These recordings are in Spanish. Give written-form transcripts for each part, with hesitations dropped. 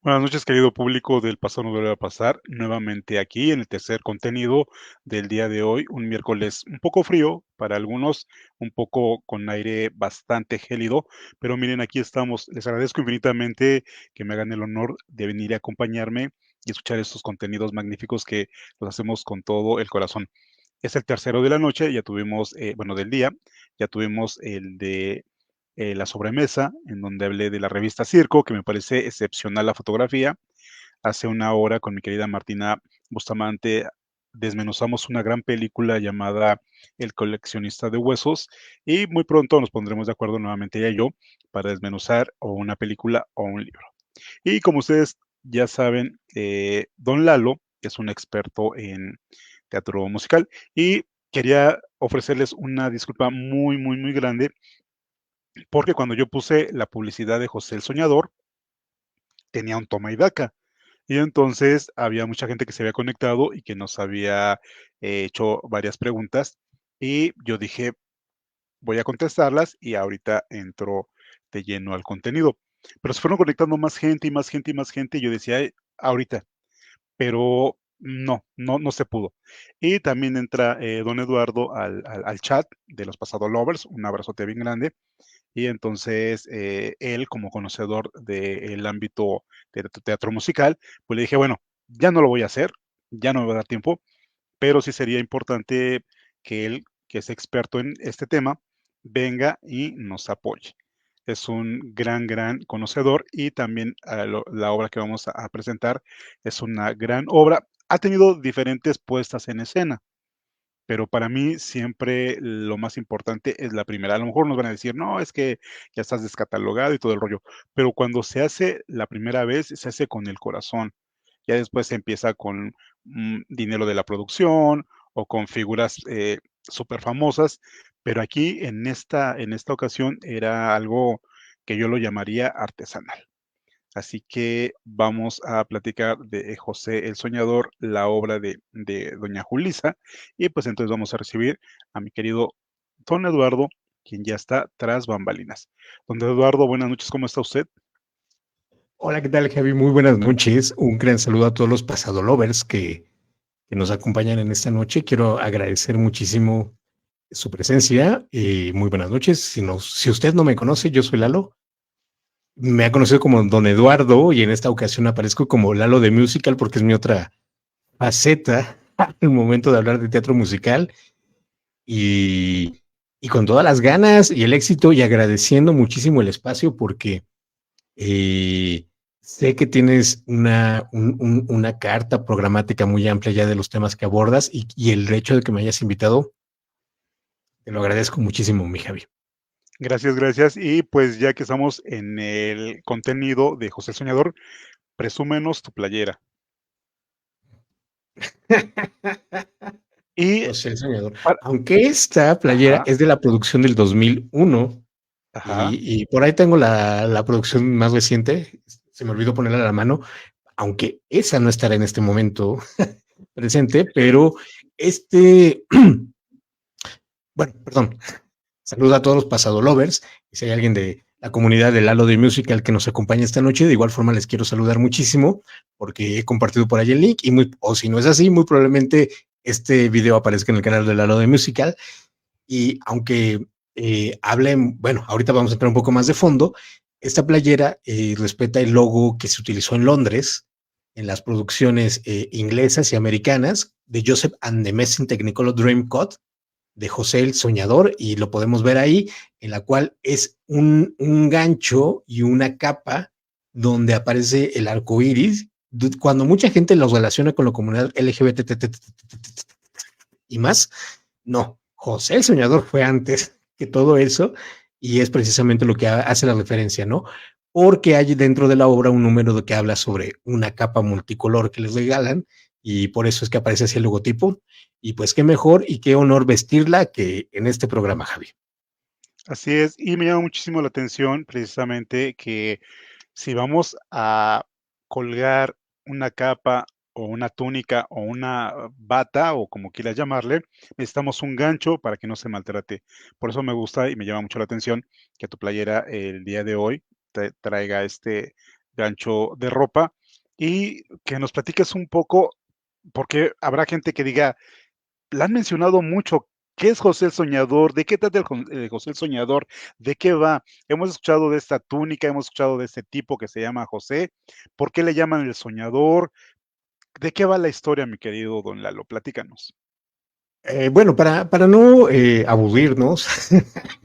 Buenas noches, querido público del Pasado no vuelve a pasar. Nuevamente aquí en el tercer contenido del día de hoy, un miércoles un poco frío para algunos, un poco con aire bastante gélido, pero miren, aquí estamos. Les agradezco infinitamente que me hagan el honor de venir a acompañarme y escuchar estos contenidos magníficos que los hacemos con todo el corazón. Es el tercero de la noche, ya tuvimos, bueno, del día, ya tuvimos el de la sobremesa, en donde hablé de la revista Circo, que me parece excepcional la fotografía. Hace una hora con mi querida Martina Bustamante desmenuzamos una gran película llamada El coleccionista de huesos y muy pronto nos pondremos de acuerdo nuevamente ella y yo para desmenuzar o una película o un libro. Y como ustedes ya saben, don Lalo es un experto en teatro musical y quería ofrecerles una disculpa muy, muy, muy grande porque cuando yo puse la publicidad de José el Soñador, tenía un toma y daca. Y entonces había mucha gente que se había conectado y que nos había hecho varias preguntas. Y yo dije, voy a contestarlas y ahorita entro de lleno al contenido. Pero se fueron conectando más gente y más gente y más gente. Y yo decía, "Ay, ahorita, pero no se pudo. Y también entra don Eduardo al chat de los Pasado Lovers. Un abrazote bien grande. Y entonces, él, como conocedor del ámbito de teatro musical, pues le dije, bueno, ya no lo voy a hacer, ya no me va a dar tiempo, pero sí sería importante que él, que es experto en este tema, venga y nos apoye. Es un gran, gran conocedor y también la obra que vamos a presentar es una gran obra. Ha tenido diferentes puestas en escena, pero para mí siempre lo más importante es la primera. A lo mejor nos van a decir, no, es que ya estás descatalogado y todo el rollo, pero cuando se hace la primera vez, se hace con el corazón. Ya después se empieza con dinero de la producción o con figuras súper famosas, pero aquí en esta ocasión era algo que yo lo llamaría artesanal. Así que vamos a platicar de José el Soñador, la obra de doña Julisa, y pues entonces vamos a recibir a mi querido don Eduardo, quien ya está tras bambalinas. Don Eduardo, buenas noches, ¿cómo está usted? Hola, ¿qué tal, Javi? Muy buenas noches. Un gran saludo a todos los pasado lovers que nos acompañan en esta noche. Quiero agradecer muchísimo su presencia. Muy buenas noches. Si usted no me conoce, yo soy Lalo. Me ha conocido como Don Eduardo y en esta ocasión aparezco como Lalo de Musical porque es mi otra faceta al momento de hablar de teatro musical y, y con todas las ganas y el éxito y agradeciendo muchísimo el espacio porque sé que tienes una carta programática muy amplia ya de los temas que abordas y el hecho de que me hayas invitado, te lo agradezco muchísimo, mi Javi. Gracias, gracias. Y pues ya que estamos en el contenido de José el Soñador, presúmenos tu playera. Y José el Soñador. para, Aunque esta playera ajá, es de la producción del 2001 ajá. y por ahí tengo la producción más reciente, se me olvidó ponerla a la mano, aunque esa no estará en este momento presente, pero este, bueno, perdón, saludo a todos los pasado lovers. Y si hay alguien de la comunidad del Halo de Musical que nos acompaña esta noche, de igual forma les quiero saludar muchísimo porque he compartido por ahí el link y o si no es así, muy probablemente este video aparezca en el canal del Halo de Musical. Y aunque hablen, bueno, ahorita vamos a entrar un poco más de fondo, esta playera respeta el logo que se utilizó en Londres en las producciones inglesas y americanas de Joseph and the Messing Technicolor Dreamcoat de José el Soñador y lo podemos ver ahí, en la cual es un gancho y una capa donde aparece el arco iris. Cuando mucha gente los relaciona con la comunidad LGBT y más, no, José el Soñador fue antes que todo eso y es precisamente lo que hace la referencia, ¿no? Porque hay dentro de la obra un número que habla sobre una capa multicolor que les regalan y por eso es que aparece así el logotipo. Y pues qué mejor y qué honor vestirla que en este programa, Javi. Así es, y me llama muchísimo la atención precisamente que si vamos a colgar una capa o una túnica o una bata o como quieras llamarle, necesitamos un gancho para que no se maltrate. Por eso me gusta y me llama mucho la atención que tu playera el día de hoy traiga gancho de ropa, y que nos platiques un poco, porque habrá gente que diga, la han mencionado mucho. ¿Qué es José el Soñador? ¿De qué trata José el Soñador? ¿De qué va? Hemos escuchado de esta túnica, hemos escuchado de este tipo que se llama José. ¿Por qué le llaman el Soñador? ¿De qué va la historia, mi querido don Lalo? Platícanos. Bueno, para no aburrirnos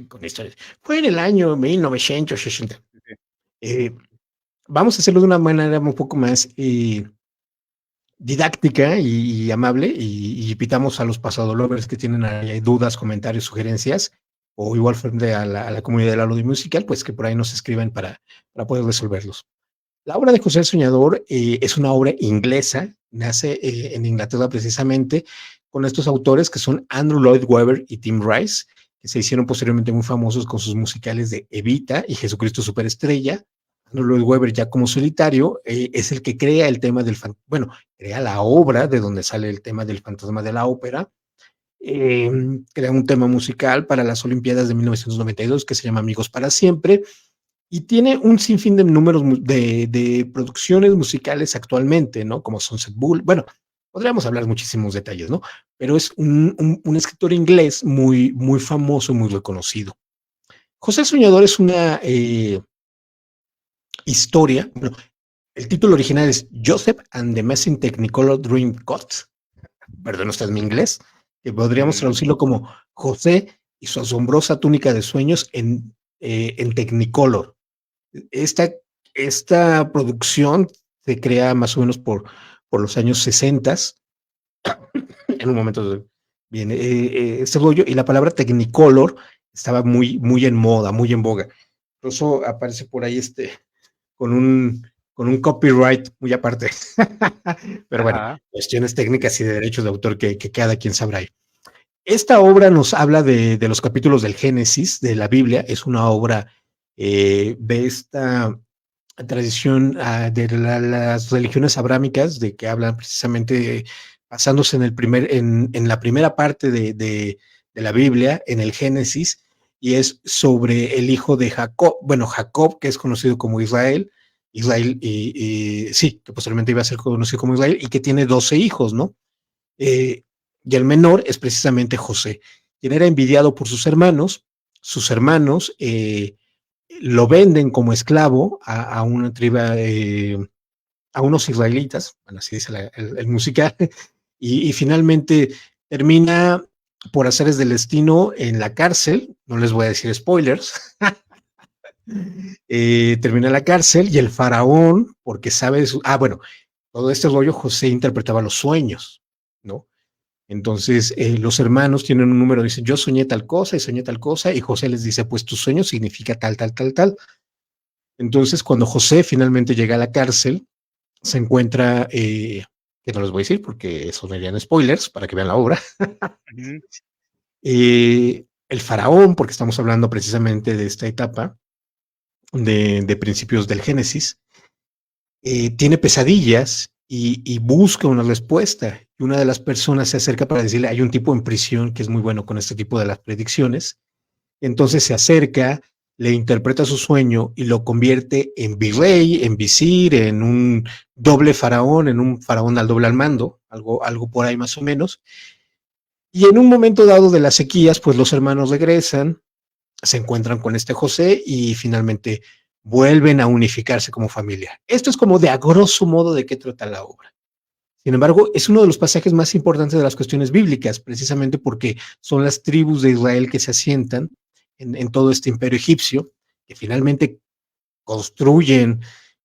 con historias, fue en el año 1960. Sí, sí. Eh, Vamos a hacerlo de una manera un poco más didáctica y amable y invitamos a los pasadolovers que tienen ahí dudas, comentarios, sugerencias o igual frente a la comunidad del audio musical, pues que por ahí nos escriban para poder resolverlos. La obra de José el Soñador es una obra inglesa, nace en Inglaterra precisamente con estos autores que son Andrew Lloyd Webber y Tim Rice, que se hicieron posteriormente muy famosos con sus musicales de Evita y Jesucristo Superestrella. Andrew Lloyd Webber ya como solitario es el que crea el tema del, bueno, crea la obra de donde sale el tema del fantasma de la ópera, crea un tema musical para las Olimpiadas de 1992 que se llama Amigos para Siempre, y tiene un sinfín de números de producciones musicales actualmente, ¿no? Como Sunset Bull. Bueno, podríamos hablar muchísimos detalles, ¿no? Pero es un escritor inglés muy, muy famoso y muy reconocido. José Soñador es una historia, bueno, el título original es Joseph and the Missing Technicolor Dreamcoat, perdón, usted mi inglés, que podríamos Mm, traducirlo como José y su asombrosa túnica de sueños en Technicolor. Esta, esta producción se crea más o menos por los años 60, en un momento viene este rollo, y la palabra Technicolor estaba muy, muy en moda, muy en boga. Incluso aparece por ahí con un copyright muy aparte. Pero bueno, ajá. cuestiones técnicas y de derechos de autor que cada quien sabrá ahí. Esta obra nos habla de los capítulos del Génesis, de la Biblia. Es una obra de esta tradición de las religiones abrámicas, de que hablan precisamente basándose en la primera parte de la Biblia, en el Génesis, y es sobre el hijo de Jacob, bueno, Jacob, que es conocido como Israel, sí, que posteriormente iba a ser conocido como Israel, y que tiene 12 hijos, ¿no? Eh, y el menor es precisamente José, quien era envidiado por sus hermanos lo venden como esclavo a una tribu, a unos israelitas, bueno, así dice el musical, y finalmente termina por azares del destino en la cárcel, no les voy a decir spoilers, termina en la cárcel y el faraón, porque sabe, bueno, todo este rollo José interpretaba los sueños, ¿no? Entonces, los hermanos tienen un número, dicen, yo soñé tal cosa y soñé tal cosa, y José les dice, pues tu sueño significa tal, tal, tal, tal. Entonces, cuando José finalmente llega a la cárcel, se encuentra, que no les voy a decir porque eso serían spoilers para que vean la obra, Ujú. el faraón, porque estamos hablando precisamente de esta etapa de principios del Génesis, tiene pesadillas y busca una respuesta. Y una de las personas se acerca para decirle, hay un tipo en prisión que es muy bueno con este tipo de las predicciones. Entonces se acerca, le interpreta su sueño y lo convierte en virrey, en visir, en un doble faraón, en un faraón al doble al mando, algo por ahí más o menos. Y en un momento dado de las sequías, pues los hermanos regresan, se encuentran con este José y finalmente vuelven a unificarse como familia. Esto es como de a grosso modo de qué trata la obra. Sin embargo, es uno de los pasajes más importantes de las cuestiones bíblicas, precisamente porque son las tribus de Israel que se asientan en todo este imperio egipcio, que finalmente construyen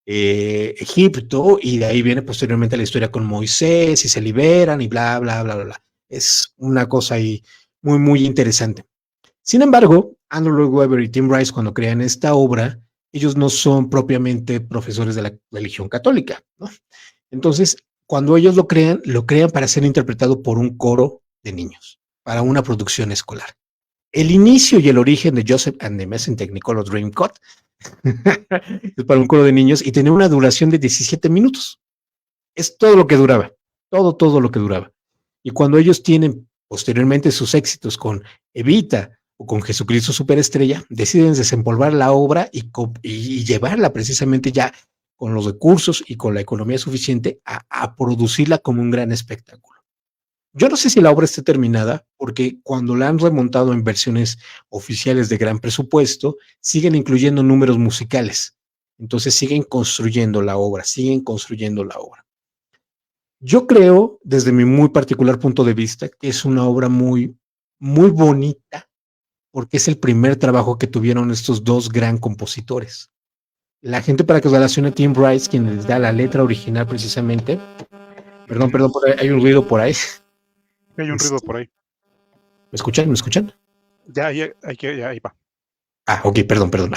Egipto y de ahí viene posteriormente la historia con Moisés y se liberan y bla, bla, bla, bla, bla. Es una cosa ahí muy, muy interesante. Sin embargo, Andrew Lloyd Webber y Tim Rice, cuando crean esta obra, ellos no son propiamente profesores de la religión católica, ¿no? Entonces, cuando ellos lo crean para ser interpretado por un coro de niños, para una producción escolar. El inicio y el origen de Joseph and the Messing Technicolor Dreamcoat es para un coro de niños y tenía una duración de 17 minutos. Es todo lo que duraba, todo lo que duraba. Y cuando ellos tienen posteriormente sus éxitos con Evita o con Jesucristo Superestrella, deciden desempolvar la obra y llevarla precisamente ya con los recursos y con la economía suficiente a producirla como un gran espectáculo. Yo no sé si la obra esté terminada, porque cuando la han remontado en versiones oficiales de gran presupuesto, siguen incluyendo números musicales. Entonces siguen construyendo la obra, siguen construyendo la obra. Yo creo, desde mi muy particular punto de vista, que es una obra muy, muy bonita, porque es el primer trabajo que tuvieron estos dos gran compositores. La gente para que relacione a Tim Rice, quien les da la letra original precisamente. Perdón, Ujú. perdón, hay un ruido por ahí. Hay un ruido por ahí. ¿Me escuchan? ¿Me escuchan? Ya, ya, ahí va. Ok, perdón, perdón.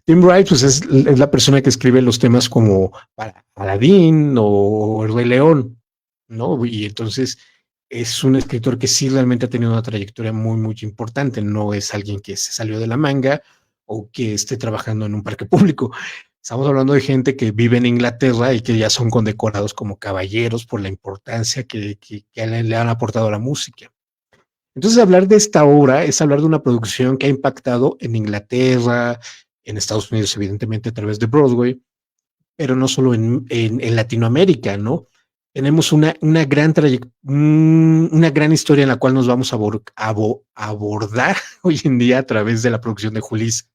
Tim Wright, pues es la persona que escribe los temas como para Aladdin o El Rey León, ¿no? Y entonces es un escritor que sí realmente ha tenido una trayectoria muy, muy importante. No es alguien que se salió de la manga o que esté trabajando en un parque público. Estamos hablando de gente que vive en Inglaterra y que ya son condecorados como caballeros por la importancia que le han aportado a la música. Entonces, hablar de esta obra es hablar de una producción que ha impactado en Inglaterra, en Estados Unidos, evidentemente a través de Broadway, pero no solo en Latinoamérica, ¿no? Tenemos una gran historia en la cual nos vamos a abordar hoy en día a través de la producción de Julis,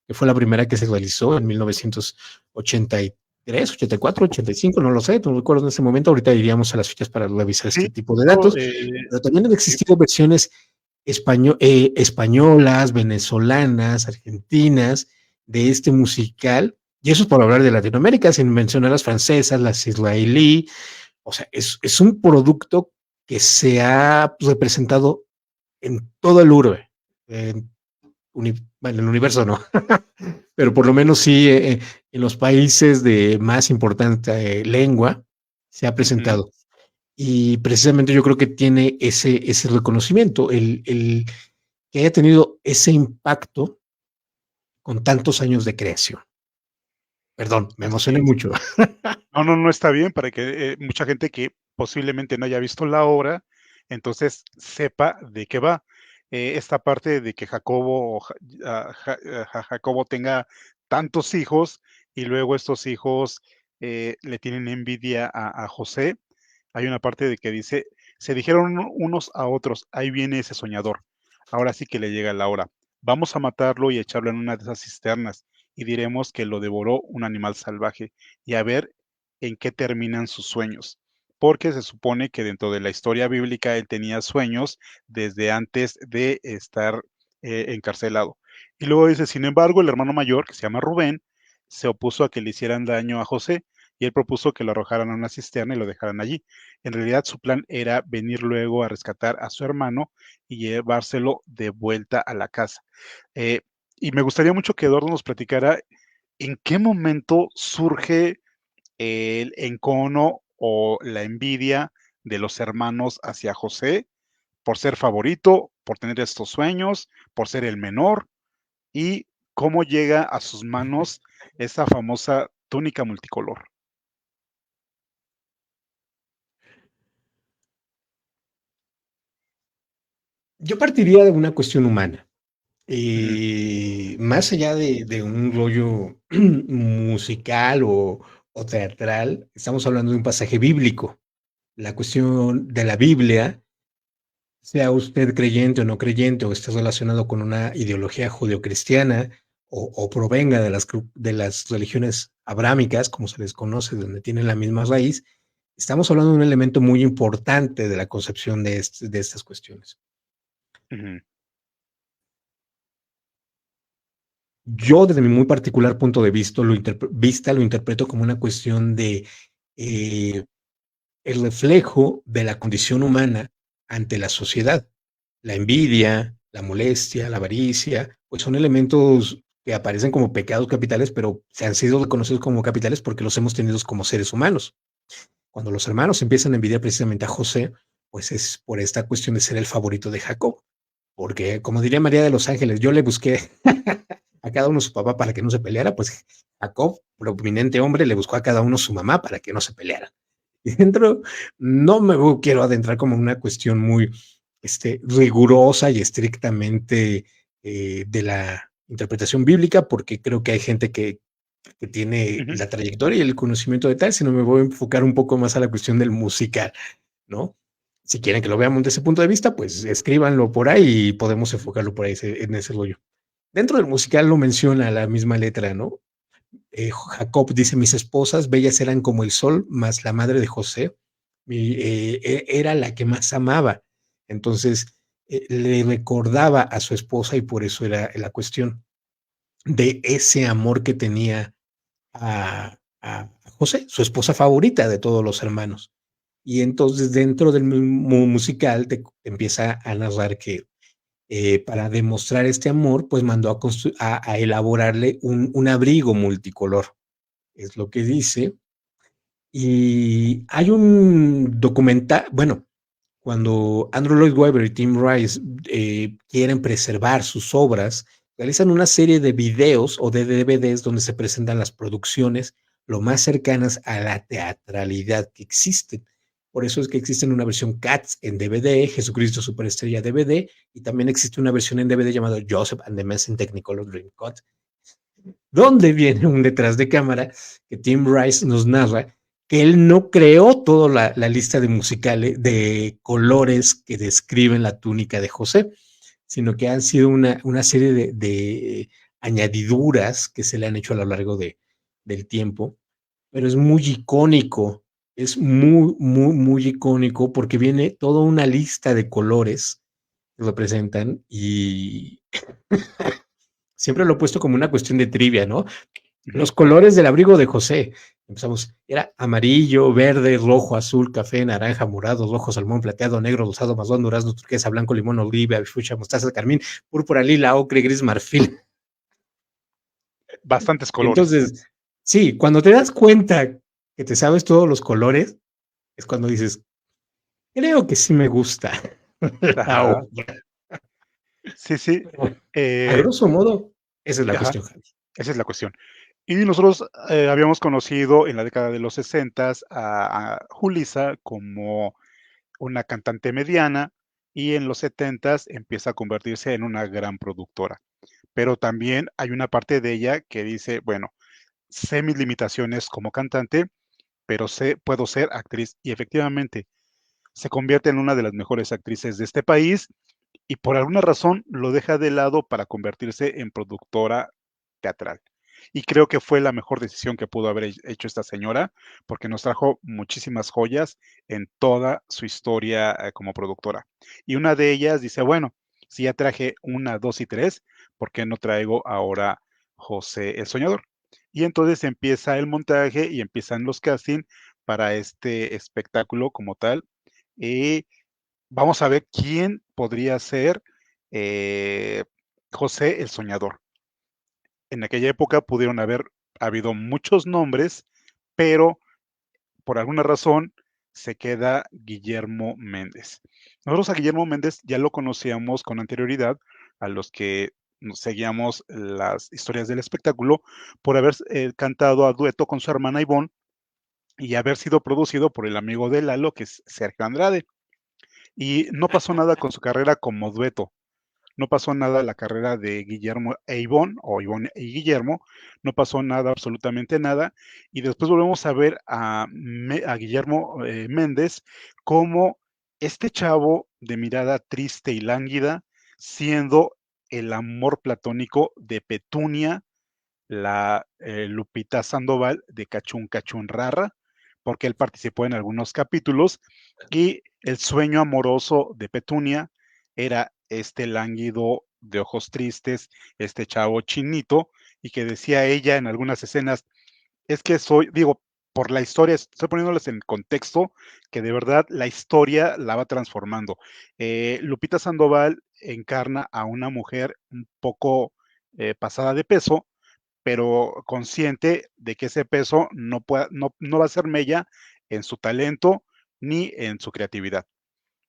que fue la primera que se realizó en 1983, 84, 85, no lo sé, no recuerdo en ese momento. Ahorita iríamos a las fechas para revisar Sí, este tipo de no, datos, pero también han sí, existido versiones españolas, venezolanas, argentinas de este musical, y eso es por hablar de Latinoamérica, sin mencionar las francesas, las israelí. O sea, es un producto que se ha representado en todo el urbe, en, bueno, en el universo no, pero por lo menos sí en los países de más importante lengua se ha ujú. presentado. Y precisamente yo creo que tiene ese reconocimiento, el que haya tenido ese impacto con tantos años de creación. Perdón, me Así emocioné es. mucho. No, no, no está bien para que mucha gente que posiblemente no haya visto la obra, entonces sepa de qué va. Esta parte de que Jacobo tenga tantos hijos y luego estos hijos le tienen envidia a José. Hay una parte de que dice, se dijeron unos a otros, ahí viene ese soñador. Ahora sí que le llega la hora. Vamos a matarlo y echarlo en una de esas cisternas y diremos que lo devoró un animal salvaje y a ver en qué terminan sus sueños, porque se supone que dentro de la historia bíblica él tenía sueños desde antes de estar encarcelado. Y luego dice, sin embargo, el hermano mayor, que se llama Rubén, se opuso a que le hicieran daño a José y él propuso que lo arrojaran a una cisterna y lo dejaran allí. En realidad su plan era venir luego a rescatar a su hermano y llevárselo de vuelta a la casa. Eh, y me gustaría mucho que Eduardo nos platicara en qué momento surge el encono o la envidia de los hermanos hacia José por ser favorito, por tener estos sueños, por ser el menor y cómo llega a sus manos esa famosa túnica multicolor. Yo partiría de una cuestión humana. Ujú, Más allá de un rollo musical o teatral, estamos hablando de un pasaje bíblico. La cuestión de la Biblia, sea usted creyente o no creyente, o esté relacionado con una ideología judeocristiana, o provenga de las religiones abrámicas, como se les conoce, donde tienen la misma raíz, estamos hablando de un elemento muy importante de la concepción de estas cuestiones. ujú, Yo, desde mi muy particular punto de vista, lo interpreto como una cuestión de eh, el reflejo de la condición humana ante la sociedad. La envidia, la molestia, la avaricia, pues son elementos que aparecen como pecados capitales, pero se han sido reconocidos como capitales porque los hemos tenido como seres humanos. Cuando los hermanos empiezan a envidiar precisamente a José, pues es por esta cuestión de ser el favorito de Jacob. Porque, como diría María de los Ángeles, yo le busqué a cada uno su papá para que no se peleara, pues Jacob, prominente hombre, le buscó a cada uno su mamá para que no se pelearan. Y dentro, no me quiero adentrar como una cuestión muy rigurosa y estrictamente de la interpretación bíblica, porque creo que hay gente que tiene Ujú. la trayectoria y el conocimiento de tal, sino me voy a enfocar un poco más a la cuestión del musical, ¿no? Si quieren que lo veamos desde ese punto de vista, pues escríbanlo por ahí y podemos enfocarlo por ahí en ese rollo. Dentro del musical lo menciona la misma letra, ¿no? Jacob dice, mis esposas bellas eran como el sol, más la madre de José era la que más amaba. Entonces, le recordaba a su esposa y por eso era la cuestión de ese amor que tenía a José, su esposa favorita de todos los hermanos. Y entonces dentro del musical te empieza a narrar que para demostrar este amor, pues mandó a elaborarle un abrigo multicolor, es lo que dice. Y hay un documental, bueno, cuando Andrew Lloyd Webber y Tim Rice quieren preservar sus obras, realizan una serie de videos o de DVDs donde se presentan las producciones lo más cercanas a la teatralidad que existen. Por eso es que existe una versión Cats en DVD, Jesucristo Superestrella DVD, y también existe una versión en DVD llamada Joseph and the Mess in Technicolor Dreamcoat, donde viene un detrás de cámara que Tim Rice nos narra que él no creó toda la lista de musicales, de colores que describen la túnica de José, sino que han sido una serie de añadiduras que se le han hecho a lo largo del tiempo, pero es muy icónico, es muy, muy, muy icónico porque viene toda una lista de colores que representan y siempre lo he puesto como una cuestión de trivia, ¿no? Ujú. Los colores del abrigo de José. Empezamos, era amarillo, verde, rojo, azul, café, naranja, morado, rojo, salmón, plateado, negro, rosado, marrón, durazno, turquesa, blanco, limón, oliva, fucsia, mostaza, carmín, púrpura, lila, ocre, gris, marfil. Bastantes Y colores. entonces, sí, cuando te das cuenta que te sabes todos los colores, es cuando dices, creo que sí me gusta la Ajá. obra. Sí, sí. Pero, a Eh, grosso modo, esa es la ajá, cuestión, Javi. esa es la cuestión. Y nosotros, habíamos conocido en la década de los 60 a Julissa como una cantante mediana, y en los 70 empieza a convertirse en una gran productora. Pero también hay una parte de ella que dice, bueno, sé mis limitaciones como cantante, pero puedo ser actriz. Y efectivamente, se convierte en una de las mejores actrices de este país, y por alguna razón lo deja de lado para convertirse en productora teatral. Y creo que fue la mejor decisión que pudo haber hecho esta señora, porque nos trajo muchísimas joyas en toda su historia como productora. Y una de ellas dice, bueno, si ya traje una, dos y tres, ¿por qué no traigo ahora José el Soñador? Y entonces empieza el montaje y empiezan los castings para este espectáculo como tal. Y vamos a ver quién podría ser eh, José el Soñador. En aquella época pudieron haber habido muchos nombres, pero por alguna razón se queda Guillermo Méndez. Nosotros a Guillermo Méndez ya lo conocíamos con anterioridad, a los que nos seguíamos las historias del espectáculo, por haber cantado a dueto con su hermana Ivonne y haber sido producido por el amigo de Lalo, que es Sergio Andrade. Y no pasó nada con su carrera como dueto. No pasó nada la carrera de Guillermo e Ivonne, o Ivonne y Guillermo, no pasó nada, absolutamente nada. Y después volvemos a ver a Guillermo Méndez como este chavo de mirada triste y lánguida, siendo el amor platónico de Petunia, la Lupita Sandoval de Cachún Cachún Rara, porque él participó en algunos capítulos, y el sueño amoroso de Petunia era este lánguido de ojos tristes, este chavo chinito, y que decía ella en algunas escenas, es que soy, digo, por la historia, estoy poniéndoles en contexto, que de verdad la historia la va transformando. Lupita Sandoval encarna a una mujer un poco pasada de peso, pero consciente de que ese peso no va a ser mella en su talento ni en su creatividad.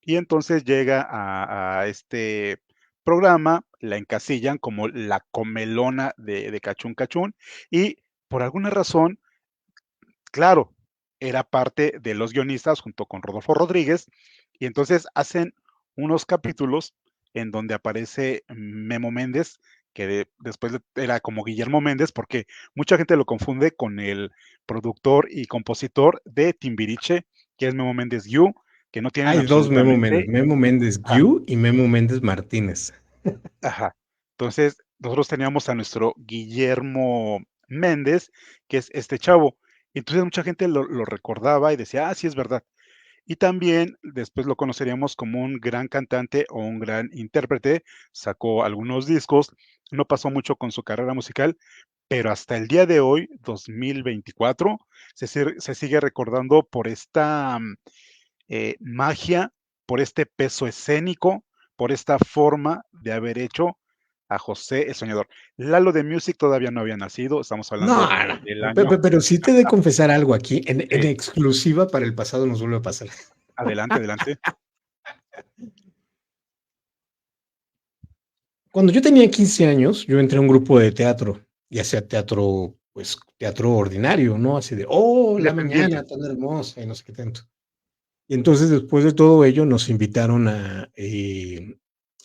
Y entonces llega a este programa, la encasillan como la comelona de Cachún Cachún, y por alguna razón, claro, era parte de los guionistas junto con Rodolfo Rodríguez, y entonces hacen unos capítulos en donde aparece Memo Méndez, después era como Guillermo Méndez, porque mucha gente lo confunde con el productor y compositor de Timbiriche, que es Memo Méndez Yu, que no tienen Hay dos absolutamente. Memo Méndez Ajá, Guiú y Memo Méndez Martínez. ajá. Entonces, nosotros teníamos a nuestro Guillermo Méndez, que es este chavo. Y entonces mucha gente lo recordaba y decía, sí, es verdad. Y también después lo conoceríamos como un gran cantante o un gran intérprete. Sacó algunos discos, no pasó mucho con su carrera musical, pero hasta el día de hoy, 2024, se sigue recordando por esta magia, por este peso escénico, por esta forma de haber hecho a José el Soñador. Lalo de Music todavía no había nacido, estamos hablando No, del no, año. pero sí te he de confesar algo aquí, en Sí, exclusiva para el pasado nos vuelve a pasar. adelante, adelante. Cuando yo tenía 15 años, yo entré a un grupo de teatro, y hacía teatro, pues teatro ordinario, ¿no? Así de, oh, la Independiente. mañana tan hermosa y no sé qué tanto. Y entonces después de todo ello nos invitaron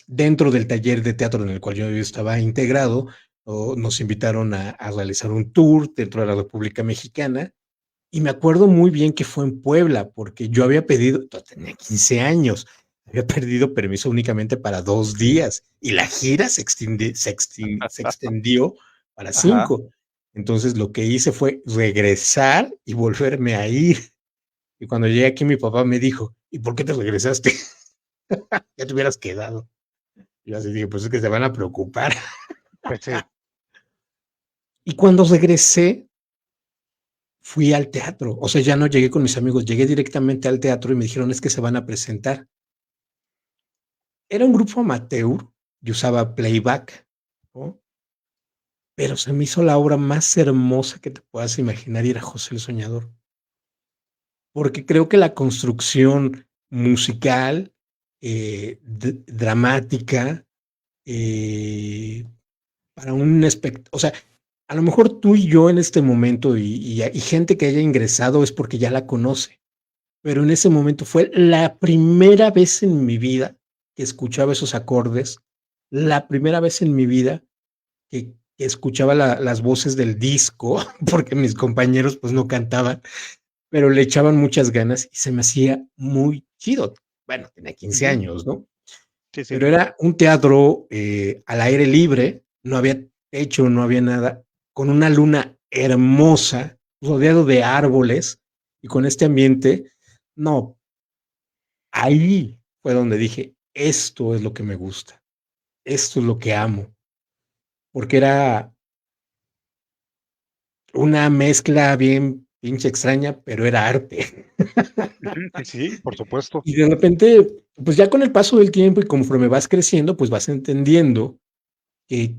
dentro del taller de teatro en el cual yo estaba integrado, nos invitaron a realizar un tour dentro de la República Mexicana. Y me acuerdo muy bien que fue en Puebla, porque yo había pedido, tenía 15 años, había pedido permiso únicamente para 2 días y la gira se extendió para Ajá. 5. Entonces lo que hice fue regresar y volverme a ir. Y cuando llegué aquí, mi papá me dijo, ¿y por qué te regresaste? Ya te hubieras quedado. Y yo así dije, pues es que se van a preocupar. Pues sí. Y cuando regresé, fui al teatro. O sea, ya no llegué con mis amigos, llegué directamente al teatro y me dijeron, es que se van a presentar. Era un grupo amateur y usaba playback, ¿no? Pero se me hizo la obra más hermosa que te puedas imaginar y era José el Soñador. Porque creo que la construcción musical, dramática, eh, para un espectáculo, o sea, a lo mejor tú y yo en este momento y gente que haya ingresado es porque ya la conoce, pero en ese momento fue la primera vez en mi vida que escuchaba esos acordes, la primera vez en mi vida que escuchaba las voces del disco, porque mis compañeros pues no cantaban, pero le echaban muchas ganas y se me hacía muy chido. Bueno, tenía 15 Ujú. años, ¿no? Sí, sí. Pero era un teatro al aire libre, no había techo, no había nada, con una luna hermosa, rodeado de árboles y con este ambiente, no, ahí fue donde dije, esto es lo que me gusta, esto es lo que amo, porque era una mezcla bien pinche extraña, pero era arte. Ujú. Sí, sí, por supuesto. Y de repente, pues ya con el paso del tiempo y conforme vas creciendo, pues vas entendiendo que,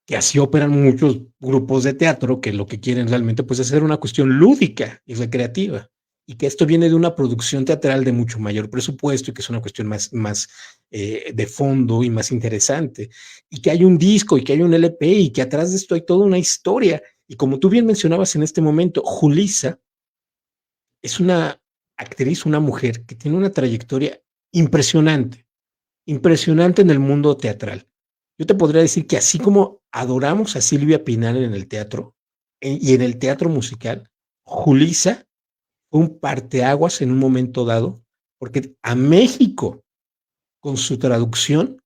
que así operan muchos grupos de teatro que lo que quieren realmente pues es hacer una cuestión lúdica y recreativa. Y que esto viene de una producción teatral de mucho mayor presupuesto y que es una cuestión más de fondo y más interesante. Y que hay un disco y que hay un LP y que atrás de esto hay toda una historia. Y como tú bien mencionabas en este momento, Julissa es una actriz, una mujer que tiene una trayectoria impresionante, impresionante en el mundo teatral. Yo te podría decir que así como adoramos a Silvia Pinal en el teatro y en el teatro musical, Julissa fue un parteaguas en un momento dado, porque a México, con su traducción,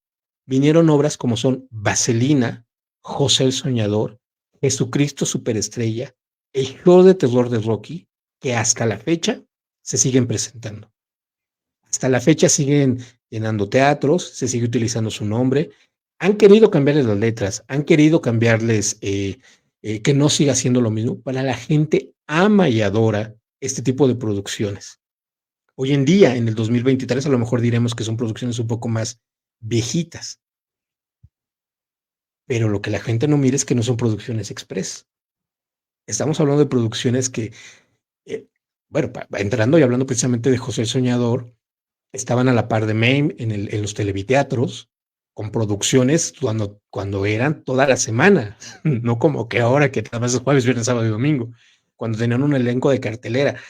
vinieron obras como son Vaselina, José el Soñador, Jesucristo Superestrella, el show de terror de Rocky, que hasta la fecha se siguen presentando. Hasta la fecha siguen llenando teatros, se sigue utilizando su nombre. Han querido cambiarles las letras, han querido cambiarles que no siga siendo lo mismo. Para la gente ama y adora este tipo de producciones. Hoy en día, en el 2023, a lo mejor diremos que son producciones un poco más viejitas, pero lo que la gente no mira es que no son producciones express. Estamos hablando de producciones que, eh, bueno, entrando y hablando precisamente de José el Soñador, estaban a la par de MAME en los televiteatros, con producciones cuando eran toda la semana, no como que ahora que nada más es jueves, viernes, sábado y domingo, cuando tenían un elenco de cartelera.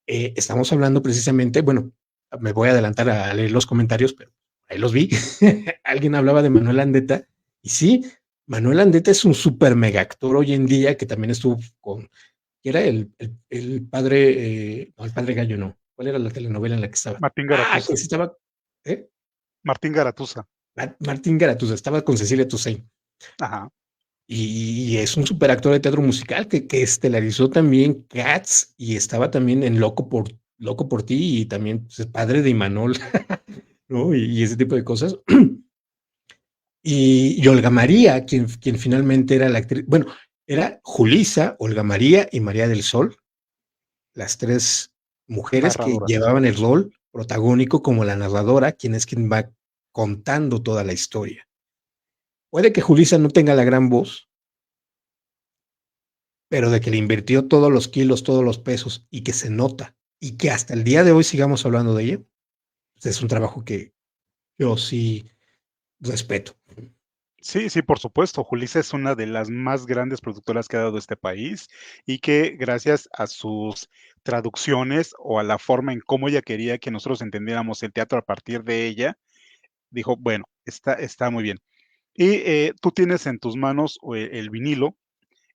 Estamos hablando precisamente, bueno, me voy a adelantar a leer los comentarios, pero ahí los vi. Alguien hablaba de Manuel Andeta, y sí, Manuel Landeta es un super mega actor hoy en día que también estuvo con, que era el padre, no, el padre Gallo no. ¿Cuál era la telenovela en la que estaba? Martín Ah, que Garatuza. sí estaba, ¿eh? Martín Garatuza. Martín Garatuza, estaba con Cecilia Toussaint. Ajá. Y es un super actor de teatro musical que estelarizó también Cats y estaba también en Loco por ti y también pues, padre de Imanol, ¿no? Y ese tipo de cosas. Y Olga María, quien finalmente era la actriz, bueno, era Julisa, Olga María y María del Sol, las tres mujeres que Narradoras. llevaban el rol protagónico como la narradora, quien es quien va contando toda la historia. Puede que Julisa no tenga la gran voz, pero de que le invirtió todos los kilos, todos los pesos y que se nota y que hasta el día de hoy sigamos hablando de ella, pues es un trabajo que yo sí respeto. Sí, sí, por supuesto. Julissa es una de las más grandes productoras que ha dado este país y que gracias a sus traducciones o a la forma en cómo ella quería que nosotros entendiéramos el teatro a partir de ella, dijo, bueno, está muy bien. Y tú tienes en tus manos el vinilo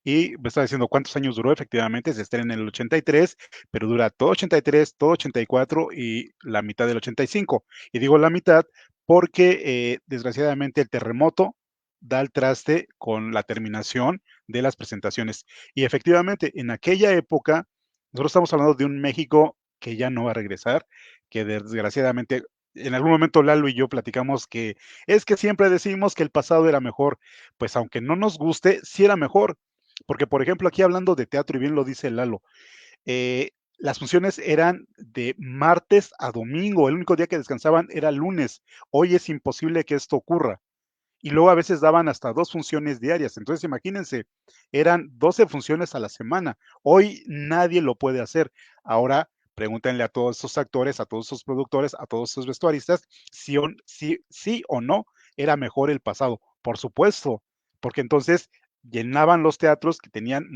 y me estaba diciendo cuántos años duró, efectivamente, se estrena en el 83, pero dura todo 83, todo 84 y la mitad del 85. Y digo la mitad porque desgraciadamente el terremoto da el traste con la terminación de las presentaciones. Y efectivamente, en aquella época, nosotros estamos hablando de un México que ya no va a regresar, que desgraciadamente en algún momento Lalo y yo platicamos que es que siempre decimos que el pasado era mejor, pues aunque no nos guste, sí era mejor, porque, por ejemplo, aquí hablando de teatro, y bien lo dice Lalo, las funciones eran de martes a domingo, el único día que descansaban era lunes. Hoy es imposible que esto ocurra. Y luego a veces daban hasta 2 funciones diarias. Entonces, imagínense, eran 12 funciones a la semana. Hoy nadie lo puede hacer. Ahora, pregúntenle a todos esos actores, a todos esos productores, a todos esos vestuaristas, sí o no era mejor el pasado. Por supuesto, porque entonces llenaban los teatros que tenían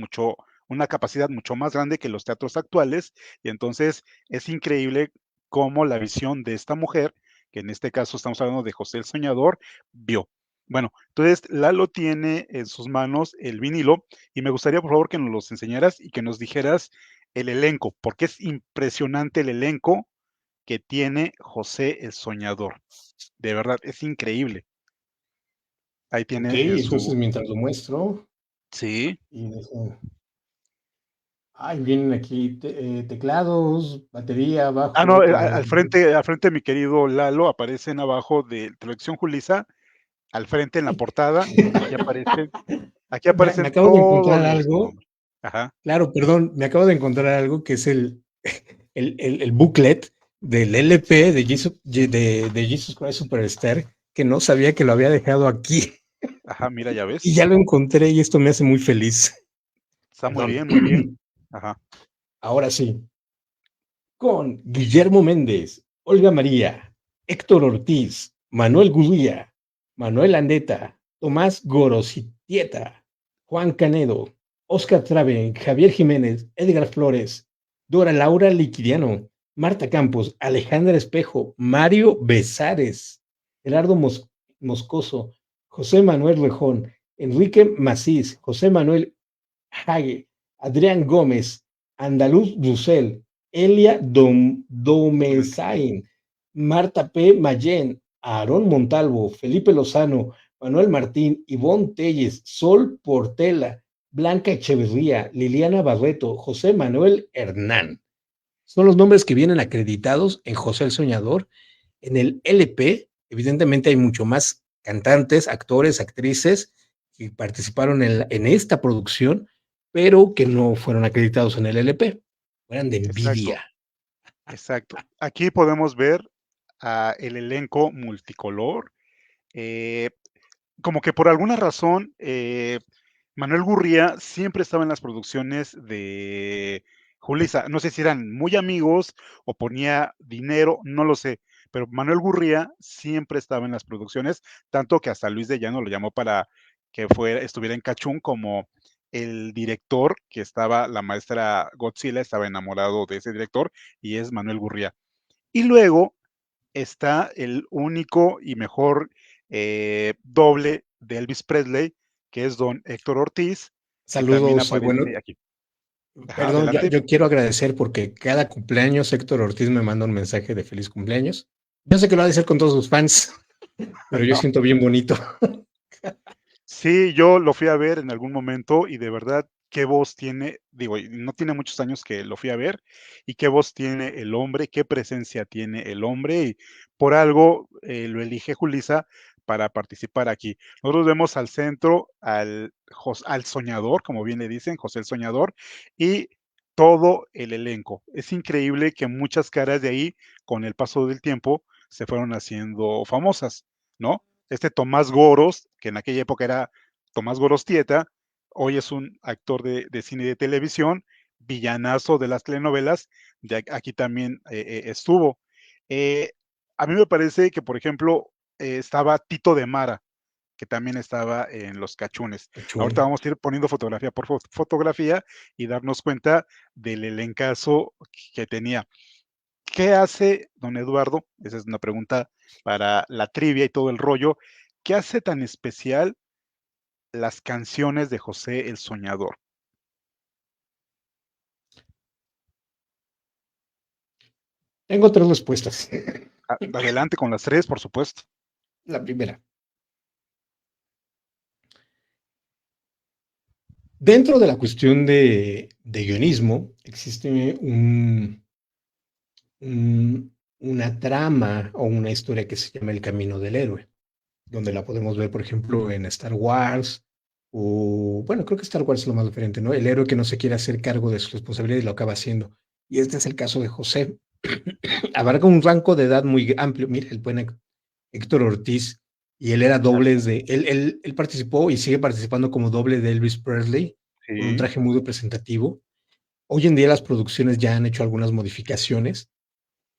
una capacidad mucho más grande que los teatros actuales. Y entonces es increíble cómo la visión de esta mujer, que en este caso estamos hablando de José el Soñador, vio. Bueno, entonces Lalo tiene en sus manos el vinilo y me gustaría por favor que nos los enseñaras y que nos dijeras el elenco, porque es impresionante el elenco que tiene José el Soñador. De verdad, es increíble. Ahí Ok, tiene entonces mientras lo muestro, Sí. y ay, vienen aquí teclados, batería, Ah, no, bajo, al frente, mi querido Lalo, aparecen abajo de Televisión Julisa, al frente en la portada, aquí me aparecen acabo de todos encontrar los algo, nombres. Ajá, claro, perdón, me acabo de encontrar algo que es el booklet del LP de Jesus Christ Superstar, que no sabía que lo había dejado aquí. ajá, mira, ya Y ves. ya lo encontré y esto me hace muy feliz. Está muy Perdón. bien, muy bien. Ajá. Ahora sí, con Guillermo Méndez, Olga María, Héctor Ortiz, Manuel Gurría, Manuel Andeta, Tomás Gorositieta, Juan Canedo, Oscar Traven, Javier Jiménez, Edgar Flores, Dora Laura Liquiriano, Marta Campos, Alejandra Espejo, Mario Besares, Gerardo Moscoso, José Manuel Rejón, Enrique Macís, José Manuel Hague, Adrián Gómez, Andaluz Dussel, Elia Domezain, Marta P. Mayen, Aarón Montalvo, Felipe Lozano, Manuel Martín, Ivonne Telles, Sol Portela, Blanca Echeverría, Liliana Barreto, José Manuel Hernán. Son los nombres que vienen acreditados en José el Soñador. En el LP, evidentemente hay mucho más cantantes, actores, actrices que participaron en esta producción, pero que no fueron acreditados en el LP. Eran de Exacto, envidia. exacto. Aquí podemos ver el elenco multicolor. eh, Como que por alguna razón, Manuel Gurría siempre estaba en las producciones de Julissa. No sé si eran muy amigos o ponía dinero, no lo sé. Pero Manuel Gurría siempre estaba en las producciones, tanto que hasta Luis de Llano lo llamó para que estuviera en Cachún como el director, que estaba, la maestra Godzilla estaba enamorado de ese director, y es Manuel Gurría. Y luego está el único y mejor doble de Elvis Presley, que es don Héctor Ortiz, que también Saludos, bueno, aparece aquí. Ajá, perdón, adelante. yo quiero agradecer porque cada cumpleaños Héctor Ortiz me manda un mensaje de feliz cumpleaños. Yo sé que lo ha de hacer con todos sus fans, pero yo siento bien bonito. Sí, yo lo fui a ver en algún momento y de verdad, qué voz tiene, digo, y no tiene muchos años que lo fui a ver, y qué voz tiene el hombre, qué presencia tiene el hombre, y por algo lo elige Julisa para participar aquí. Nosotros vemos al centro al soñador, como bien le dicen, José el Soñador, y todo el elenco. Es increíble que muchas caras de ahí, con el paso del tiempo, se fueron haciendo famosas, ¿no? Este Tomás Goros, que en aquella época era Tomás Gorostieta, hoy es un actor de cine y de televisión, villanazo de las telenovelas, aquí también estuvo. Eh, a mí me parece que, por ejemplo, estaba Tito de Mara, que también estaba en Los Cachunes. Ahorita Cachún. vamos a ir poniendo fotografía por fotografía y darnos cuenta del elencazo que tenía. ¿Qué hace don Eduardo? Esa es una pregunta para la trivia y todo el rollo. ¿Qué hace tan especial las canciones de José el Soñador? Tengo tres respuestas. Adelante con las tres, por supuesto. La primera, dentro de la cuestión de guionismo, existe una trama o una historia que se llama El Camino del Héroe, donde la podemos ver, por ejemplo, en Star Wars, o bueno, creo que Star Wars es lo más diferente, ¿no? El héroe que no se quiere hacer cargo de su responsabilidad y lo acaba haciendo. Y este es el caso de José. Abarca un rango de edad muy amplio. Mira, el buen Héctor Ortiz, y él era Así dobles de, él participó y sigue participando como doble de Elvis Presley, con un sí, traje muy representativo. Hoy en día las producciones ya han hecho algunas modificaciones.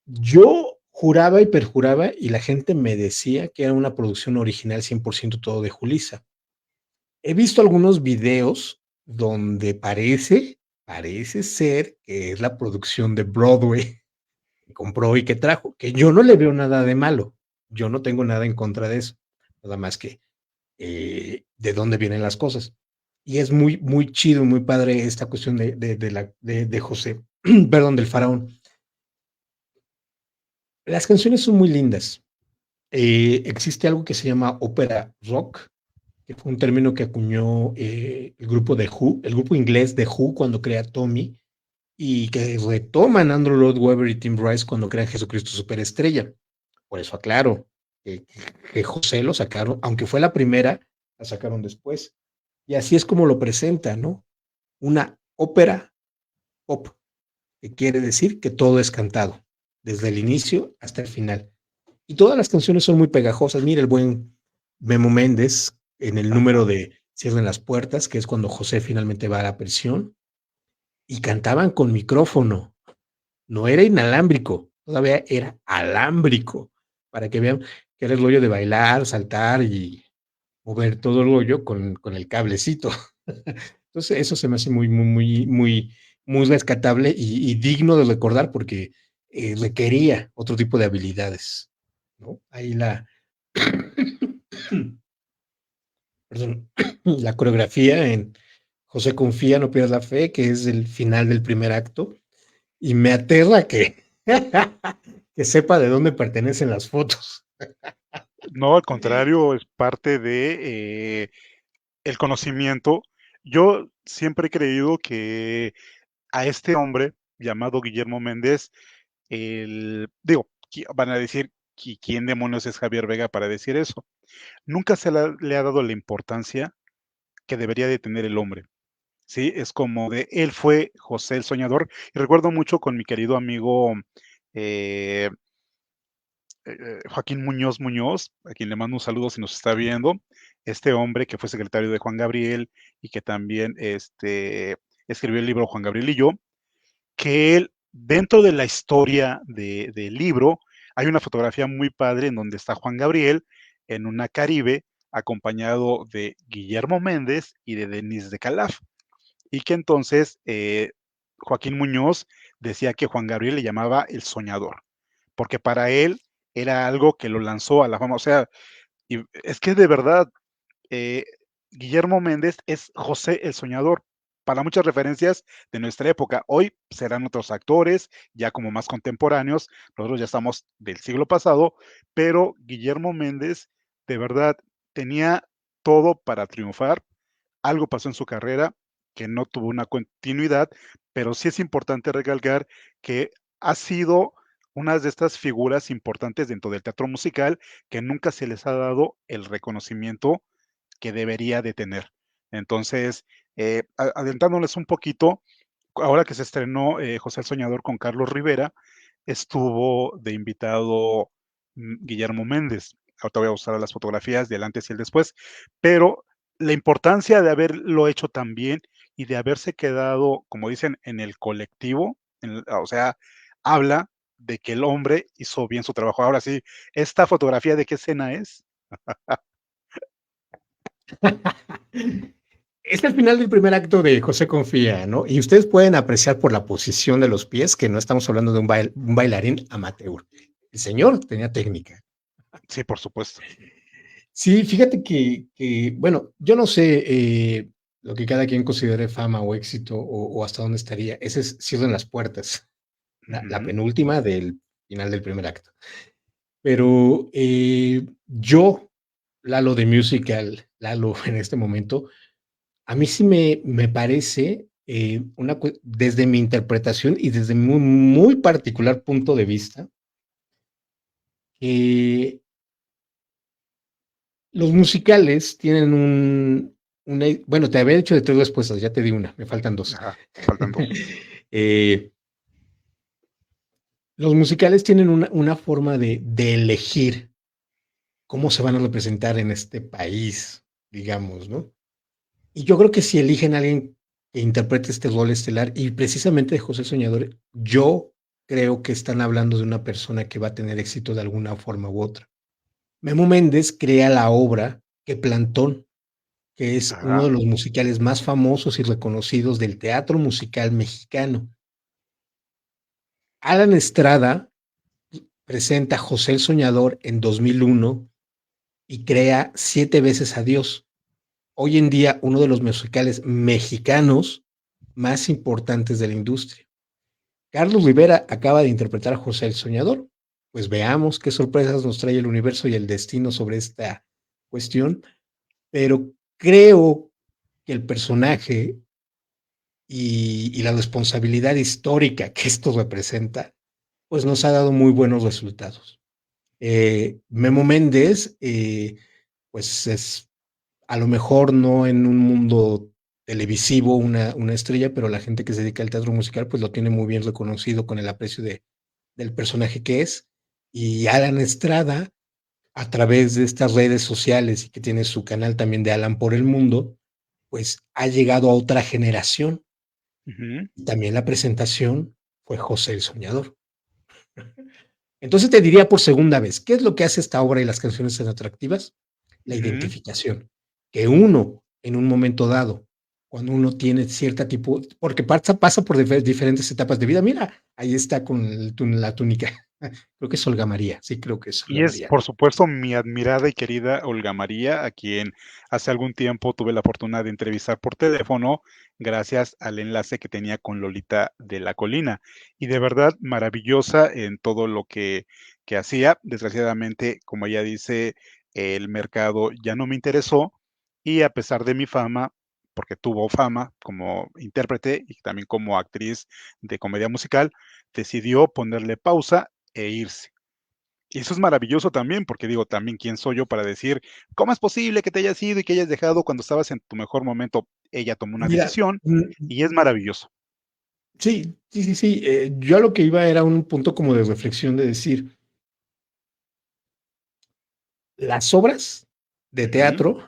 Yo juraba y perjuraba y la gente me decía que era una producción original 100% todo de Julisa. He visto algunos videos donde parece ser que es la producción de Broadway que compró y que trajo, que yo no le veo nada de malo. Yo no tengo nada en contra de eso, nada más que de dónde vienen las cosas. Y es muy, muy chido, muy padre esta cuestión de José, perdón, del faraón. Las canciones son muy lindas. Existe algo que se llama ópera rock, que fue un término que acuñó el grupo de Who, el grupo inglés de Who cuando crea Tommy, y que retoman Andrew Lloyd Webber y Tim Rice cuando crean Jesucristo Superestrella. Por eso aclaro que José lo sacaron, aunque fue la primera, la sacaron después. Y así es como lo presenta, ¿no? Una ópera pop, que quiere decir que todo es cantado, desde el inicio hasta el final. Y todas las canciones son muy pegajosas. Mira el buen Memo Méndez en el número ajá. de Cierren las puertas, que es cuando José finalmente va a la prisión, y cantaban con micrófono. No era inalámbrico, todavía era alámbrico, para que vean que era el rollo de bailar, saltar y mover todo el rollo con el cablecito. Entonces, eso se me hace muy rescatable y digno de recordar porque requería otro tipo de habilidades, ¿no? Ahí perdón, la coreografía en José Confía, no pierdas la fe, que es el final del primer acto, y me aterra que, que sepa de dónde pertenecen las fotos. No, al contrario, es parte de el conocimiento. Yo siempre he creído que a este hombre llamado Guillermo Méndez, digo, van a decir, ¿quién demonios es Javier Vega para decir eso? Nunca le ha dado la importancia que debería de tener el hombre. Sí, es como de él fue José el Soñador. Y recuerdo mucho con mi querido amigo eh, Joaquín Muñoz Muñoz, a quien le mando un saludo si nos está viendo, este hombre que fue secretario de Juan Gabriel y que también escribió el libro Juan Gabriel y yo, que él, dentro de la historia del libro, hay una fotografía muy padre en donde está Juan Gabriel en una Caribe acompañado de Guillermo Méndez y de Denise de Calaf. Y que entonces Joaquín Muñoz decía que Juan Gabriel le llamaba el soñador, porque para él era algo que lo lanzó a la fama. O sea, y es que de verdad, eh, Guillermo Méndez es José el Soñador. Para muchas referencias de nuestra época, hoy serán otros actores, ya como más contemporáneos, nosotros ya estamos del siglo pasado, pero Guillermo Méndez de verdad tenía todo para triunfar. Algo pasó en su carrera que no tuvo una continuidad, pero sí es importante recalcar que ha sido una de estas figuras importantes dentro del teatro musical que nunca se les ha dado el reconocimiento que debería de tener. Entonces, adentrándoles un poquito, ahora que se estrenó José el Soñador con Carlos Rivera, estuvo de invitado Guillermo Méndez. Ahorita voy a usar las fotografías del antes y el después, pero la importancia de haberlo hecho tan bien y de haberse quedado, como dicen, en el colectivo, o sea, habla de que el hombre hizo bien su trabajo. Ahora sí, ¿esta fotografía de qué escena es? Es el final del primer acto de José Confía, ¿no? Y ustedes pueden apreciar por la posición de los pies que no estamos hablando de un bailarín amateur. El señor tenía técnica. Sí, por supuesto. Sí, fíjate bueno, yo no sé lo que cada quien considere fama o éxito o hasta dónde estaría. Ese es Cierren las puertas, la Ujú. penúltima del final del primer acto. Pero yo, Lalo de Musical, Lalo en este momento, a mí sí me parece, desde mi interpretación y desde mi muy particular punto de vista, que los musicales tienen bueno, te había dicho de 3 respuestas, ya te di una, me faltan 2. Ajá, faltan 2. Eh, los musicales tienen una forma de elegir cómo se van a representar en este país, digamos, ¿no? Y yo creo que si eligen a alguien que interprete este rol estelar, y precisamente de José Soñador, yo creo que están hablando de una persona que va a tener éxito de alguna forma u otra. Memo Méndez crea la obra que Plantón, que es uno Ajá. de los musicales más famosos y reconocidos del teatro musical mexicano. Alan Estrada presenta a José el Soñador en 2001 y crea Siete veces a Dios. Hoy en día uno de los musicales mexicanos más importantes de la industria. Carlos Rivera acaba de interpretar a José el Soñador. Pues veamos qué sorpresas nos trae el universo y el destino sobre esta cuestión, pero creo que el personaje y la responsabilidad histórica que esto representa, pues nos ha dado muy buenos resultados. Memo Méndez, pues es a lo mejor no en un mundo televisivo una estrella, pero la gente que se dedica al teatro musical pues lo tiene muy bien reconocido con el aprecio del personaje que es. Y Alan Estrada, a través de estas redes sociales y que tiene su canal también de Alan por el Mundo, pues ha llegado a otra generación. Ujú, Y también la presentación fue José el Soñador. Entonces te diría por segunda vez, ¿qué es lo que hace esta obra y las canciones tan atractivas? La ujú. identificación. Que uno, en un momento dado, cuando uno tiene cierta tipo, porque pasa por diferentes etapas de vida. Mira, ahí está con la túnica. Creo que es Olga María. Sí, creo que es Olga Y es, María. por supuesto, mi admirada y querida Olga María, a quien hace algún tiempo tuve la fortuna de entrevistar por teléfono, gracias al enlace que tenía con Lolita de la Colina. Y de verdad, maravillosa en todo lo que hacía. Desgraciadamente, como ella dice, el mercado ya no me interesó y a pesar de mi fama, porque tuvo fama como intérprete y también como actriz de comedia musical, decidió ponerle pausa e irse. Y eso es maravilloso también, porque digo, también quién soy yo para decir, ¿cómo es posible que te hayas ido y que hayas dejado cuando estabas en tu mejor momento? Ella tomó una Mira, decisión y es maravilloso. sí, sí, sí, sí. Yo a lo que iba era un punto como de reflexión de decir, las obras de Ujú, teatro,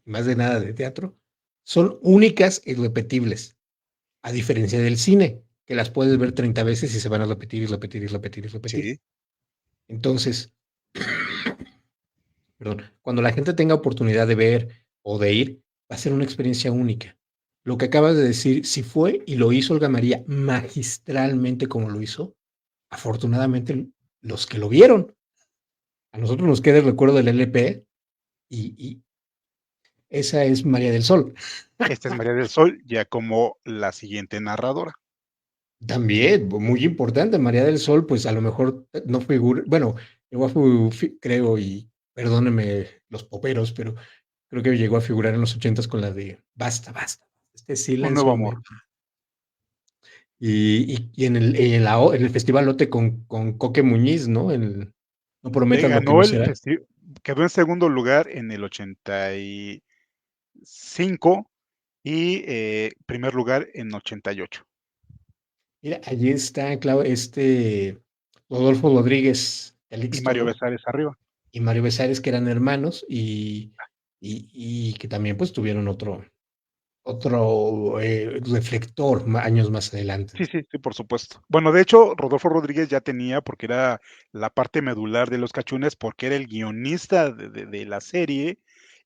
más de nada de teatro, son únicas y repetibles. A diferencia del cine, que las puedes ver 30 veces y se van a repetir y repetir y repetir y repetir. sí, Entonces, perdón, cuando la gente tenga oportunidad de ver o de ir, va a ser una experiencia única. Lo que acabas de decir, si fue y lo hizo Olga María magistralmente como lo hizo, afortunadamente los que lo vieron, a nosotros nos queda el recuerdo del LP y Esa es María del Sol. Esta es María del Sol, ya como la siguiente narradora. También, muy importante, María del Sol, pues a lo mejor no figura, bueno, llegó a creo, y perdónenme los poperos, pero creo que llegó a figurar en los 80s con la de Basta, basta, este Un nuevo silencio amor. me... Y en el Festival Lote con Coque Muñiz, ¿no? No prometas lo que Ganó no el será. festival, quedó en segundo lugar en el 85 y primer lugar en 88. Mira, allí está, claro, Rodolfo Rodríguez, Y Calixto, Mario ¿no? Besares arriba. Y Mario Besares, que eran hermanos y que también pues tuvieron otro reflector años más adelante. Sí, sí, sí, por supuesto. Bueno, de hecho, Rodolfo Rodríguez ya tenía, porque era la parte medular de Los Cachunes, porque era el guionista de la serie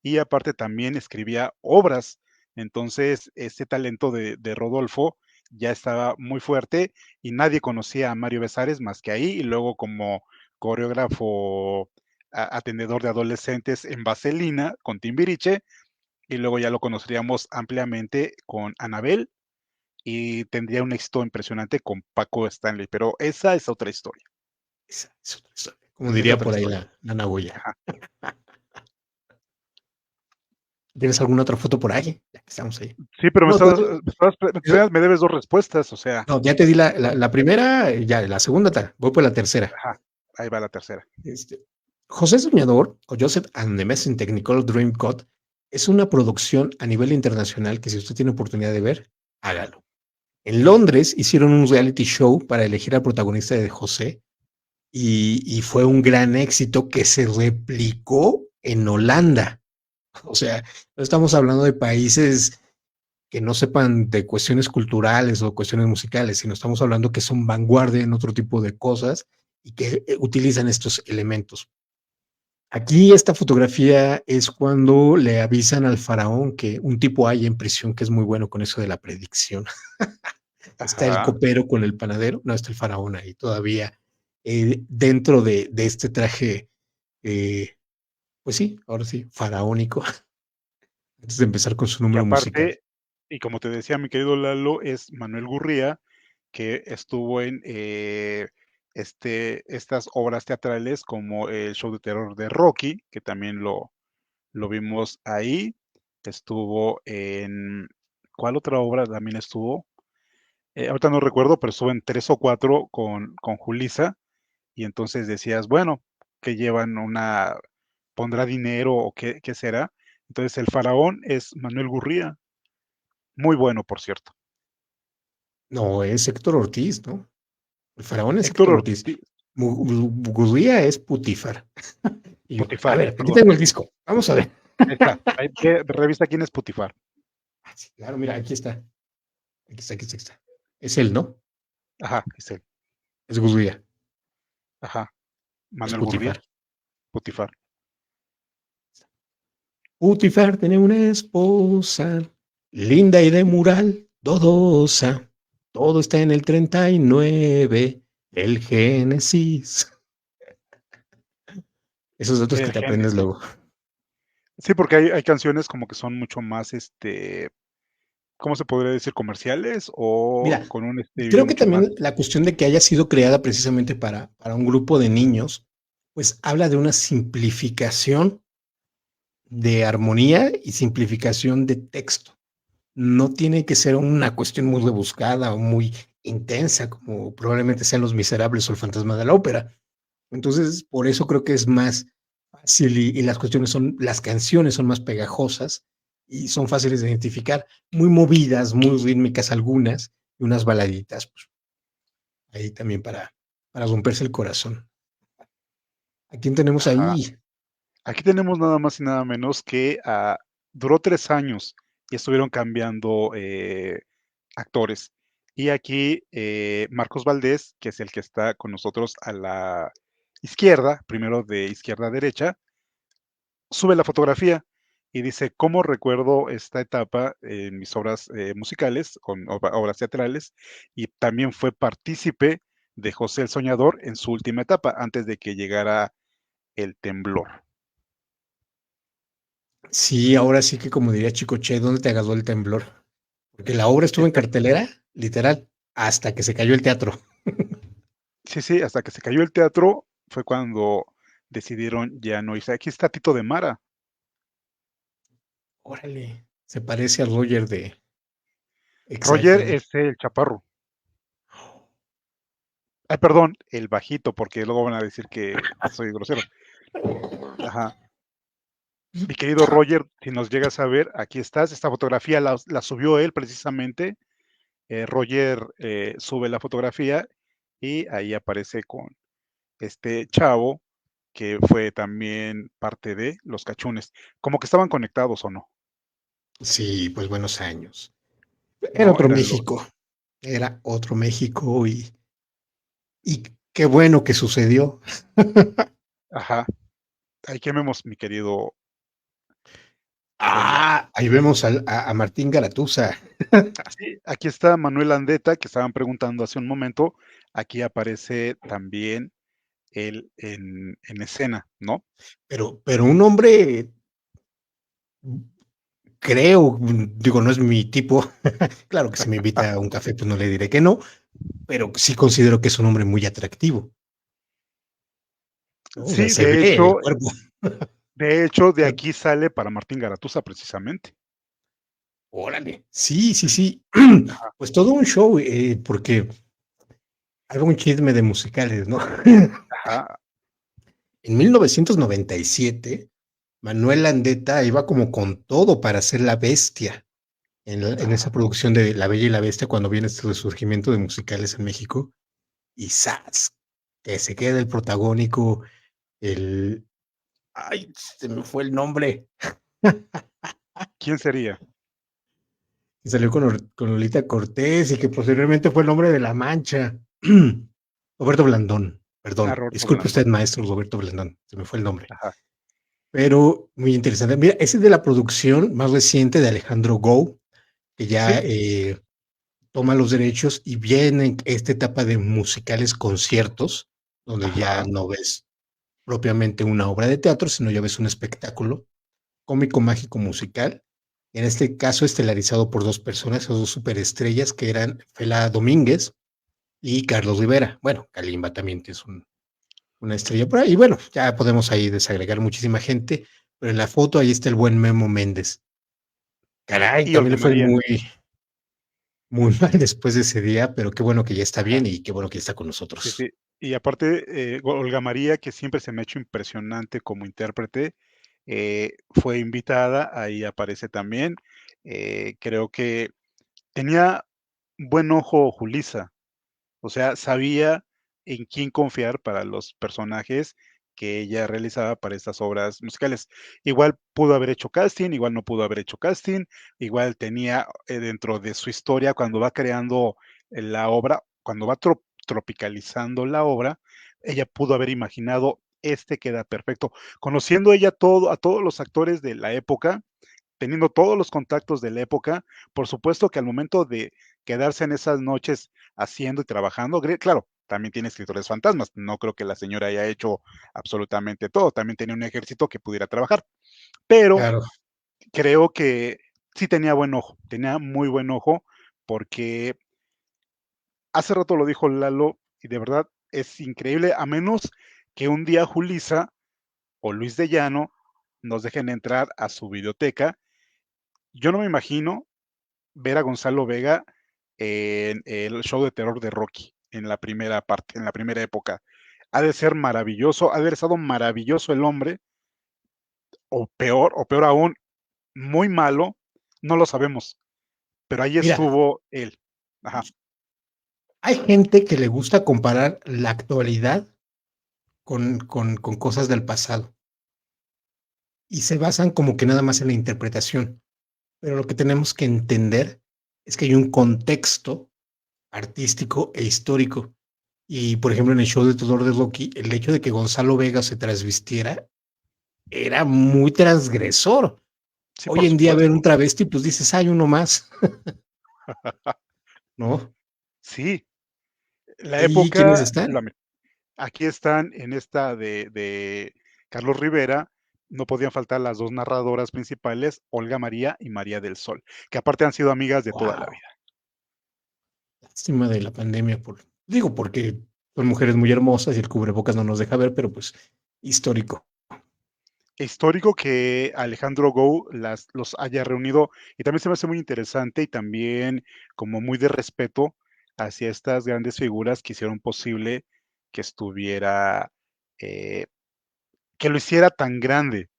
y aparte también escribía obras. Entonces, este talento de Rodolfo ya estaba muy fuerte y nadie conocía a Mario Besares más que ahí y luego como coreógrafo atendedor de adolescentes en Vaselina con Timbiriche y luego ya lo conoceríamos ampliamente con Anabel y tendría un éxito impresionante con Paco Stanley, pero esa es otra historia. Esa es otra historia. Como Es diría otra por ahí historia. la Nagoya. Ajá. ¿Tienes alguna otra foto por ahí? Ya que estamos ahí. Sí, pero No, me debes dos respuestas, o sea, no, ya te di la primera, ya la segunda, voy por la tercera. ajá, ahí va la tercera. Este, José Soñador o Joseph and the Messing Technicolor Dreamcoat es una producción a nivel internacional que si usted tiene oportunidad de ver, hágalo. En Londres hicieron un reality show para elegir al protagonista de José y fue un gran éxito que se replicó en Holanda. O sea, no estamos hablando de países que no sepan de cuestiones culturales o cuestiones musicales, sino estamos hablando que son vanguardia en otro tipo de cosas y que utilizan estos elementos. Aquí esta fotografía es cuando le avisan al faraón que un tipo hay en prisión que es muy bueno con eso de la predicción. Está el Ajá. copero con el panadero, no está el faraón ahí todavía dentro de este traje, eh, pues sí, ahora sí, faraónico, antes de empezar con su Que número musical. aparte, y como te decía mi querido Lalo, es Manuel Gurría, que estuvo en estas obras teatrales como el show de terror de Rocky, que también lo vimos ahí. Estuvo en, ¿cuál otra obra también estuvo? Ahorita no recuerdo, pero estuvo en 3 o 4 con Julisa, y entonces decías, bueno, que llevan una, pondrá dinero o qué será. Entonces el faraón es Manuel Gurría, muy bueno, por cierto. No, es Héctor Ortiz, ¿no? El faraón es Héctor Héctor Ortiz. Ortiz, Gurría es Putifar. Y yo, a Putifar, ver, aquí perdón. tengo el disco. Vamos a ver. Ahí está, ahí, revisa quién es Putifar. Ah, sí, claro, mira, aquí está. Aquí está, aquí está, aquí está. Es él, ¿no? Ajá, es él. Es Gurría. Ajá, Es Manuel Gurría, Putifar. Putifar. Putifar tenía una esposa linda y de mural dodosa. Todo está en el 39, el Génesis. Esos datos que El te aprendes Génesis. luego. Sí, porque hay canciones como que son mucho más, ¿cómo se podría decir? Comerciales o Mira, con un estribillo creo que mucho más. también la cuestión de que haya sido creada precisamente para un grupo de niños, pues habla de una simplificación de armonía y simplificación de texto. No tiene que ser una cuestión muy rebuscada o muy intensa, como probablemente sean Los Miserables o El Fantasma de la Ópera. Entonces, por eso creo que es más fácil y las canciones son más pegajosas y son fáciles de identificar, muy movidas, muy rítmicas algunas, y unas baladitas, pues, ahí también para romperse el corazón. ¿A quién tenemos Ajá. ahí? Aquí tenemos nada más y nada menos que duró 3 años y estuvieron cambiando actores. Y aquí Marcos Valdés, que es el que está con nosotros a la izquierda, primero de izquierda a derecha, sube la fotografía y dice, ¿cómo recuerdo esta etapa en mis obras musicales, con obras teatrales? Y también fue partícipe de José el Soñador en su última etapa, antes de que llegara el temblor. Sí, ahora sí que como diría Chicoche, ¿dónde te agarró el temblor? Porque la obra estuvo en cartelera, literal, hasta que se cayó el teatro. Sí, sí, hasta que se cayó el teatro fue cuando decidieron ya no irse. Aquí está Tito de Mara. Órale, se parece a Roger de Roger Ex-Airplane. es el chaparro. Ay, perdón, el bajito, porque luego van a decir que soy grosero. Ajá. Mi querido Roger, si nos llegas a ver, aquí estás. Esta fotografía la subió él precisamente. Roger sube la fotografía y ahí aparece con este chavo que fue también parte de Los Cachunes. Como que estaban conectados o no, Sí, pues buenos años. Era ¿no? otro Eran México, era otro México y qué bueno que sucedió. ajá. Ahí quememos, mi querido Roger. Ahí vemos a Martín Garatuza, Sí, aquí está Manuel Andeta, que estaban preguntando hace un momento. Aquí aparece también él en escena, ¿no? pero un hombre, creo, digo, no es mi tipo. Claro que si me invita a un café, pues no le diré que no, pero sí considero que es un hombre muy atractivo, ¿no? O sea, Sí, se ve el cuerpo. de aquí sale para Martín Garatuza, precisamente. Órale. Sí, sí, Mm, sí. ajá, Pues todo un show, porque algo un chisme de musicales, ¿no? ajá, En 1997, Manuel Landeta iba como con todo para ser la bestia en esa ajá. producción de La Bella y la Bestia cuando viene este resurgimiento de musicales en México. Y ¡zas! Que se queda el protagónico, el... ¡Ay! Se me fue el nombre. ¿Quién sería? Que salió con Lolita Cortés y que posteriormente fue el hombre de La Mancha. Roberto Blandón, Ah, perdón. Roberto Disculpe usted, Blandón. maestro Roberto Blandón. Se me fue el nombre. Ajá. Pero muy interesante. Mira, ese es de la producción más reciente de Alejandro Gou, que ya Sí, toma los derechos y viene esta etapa de musicales conciertos, donde ya ajá. no ves propiamente una obra de teatro, sino ya ves un espectáculo cómico, mágico, musical. En este caso, estelarizado por dos personas, esas dos superestrellas que eran Fela Domínguez y Carlos Rivera. Bueno, Kalimba también es una estrella por ahí. Y bueno, ya podemos ahí desagregar muchísima gente, pero en la foto ahí está el buen Memo Méndez. Caray, Y también Olga le fue María. muy mal después de ese día, pero qué bueno que ya está Ajá. bien y qué bueno que ya está con Sí, nosotros. sí. Y aparte, Olga María, que siempre se me ha hecho impresionante como intérprete, fue invitada, ahí aparece también. Creo que tenía buen ojo Julisa. O sea, sabía en quién confiar para los personajes que ella realizaba para estas obras musicales. Igual pudo haber hecho casting, igual no pudo haber hecho casting, igual tenía dentro de su historia, cuando va creando la obra, cuando va tropicalizando la obra, ella pudo haber imaginado, este queda perfecto. Conociendo ella todo, a todos los actores de la época, teniendo todos los contactos de la época, por supuesto que al momento de quedarse en esas noches haciendo y trabajando, claro, también tiene escritores fantasmas, no creo que la señora haya hecho absolutamente todo, también tenía un ejército que pudiera trabajar, pero Claro. creo que sí tenía buen ojo, tenía muy buen ojo, porque hace rato lo dijo Lalo, y de verdad es increíble, a menos que un día Julisa o Luis de Llano nos dejen entrar a su biblioteca, yo no me imagino ver a Gonzalo Vega en el show de terror de Rocky, en la primera parte, en la primera época. Ha de ser maravilloso, ha de haber estado maravilloso el hombre, o peor aún, muy malo, no lo sabemos, pero ahí Mira, estuvo él. Ajá, hay gente que le gusta comparar la actualidad con cosas del pasado y se basan como que nada más en la interpretación. Pero lo que tenemos que entender es que hay un contexto artístico e histórico. Y por ejemplo, en el show de Tudor de Rocky, el hecho de que Gonzalo Vega se transvistiera era muy transgresor. sí, Hoy por en día ver un supuesto. travesti, pues dices, hay uno más, ¿no? Sí, la ¿Y quiénes época, están? aquí están en esta de Carlos Rivera, no podían faltar las 2 narradoras principales, Olga María y María del Sol, que aparte han sido amigas de toda la Wow, vida. lástima de la pandemia, digo, porque son mujeres muy hermosas y el cubrebocas no nos deja ver, pero pues histórico. Histórico que Alejandro Gou los haya reunido, y también se me hace muy interesante y también como muy de respeto hacia estas grandes figuras que hicieron posible que estuviera, eh, que lo hiciera tan grande.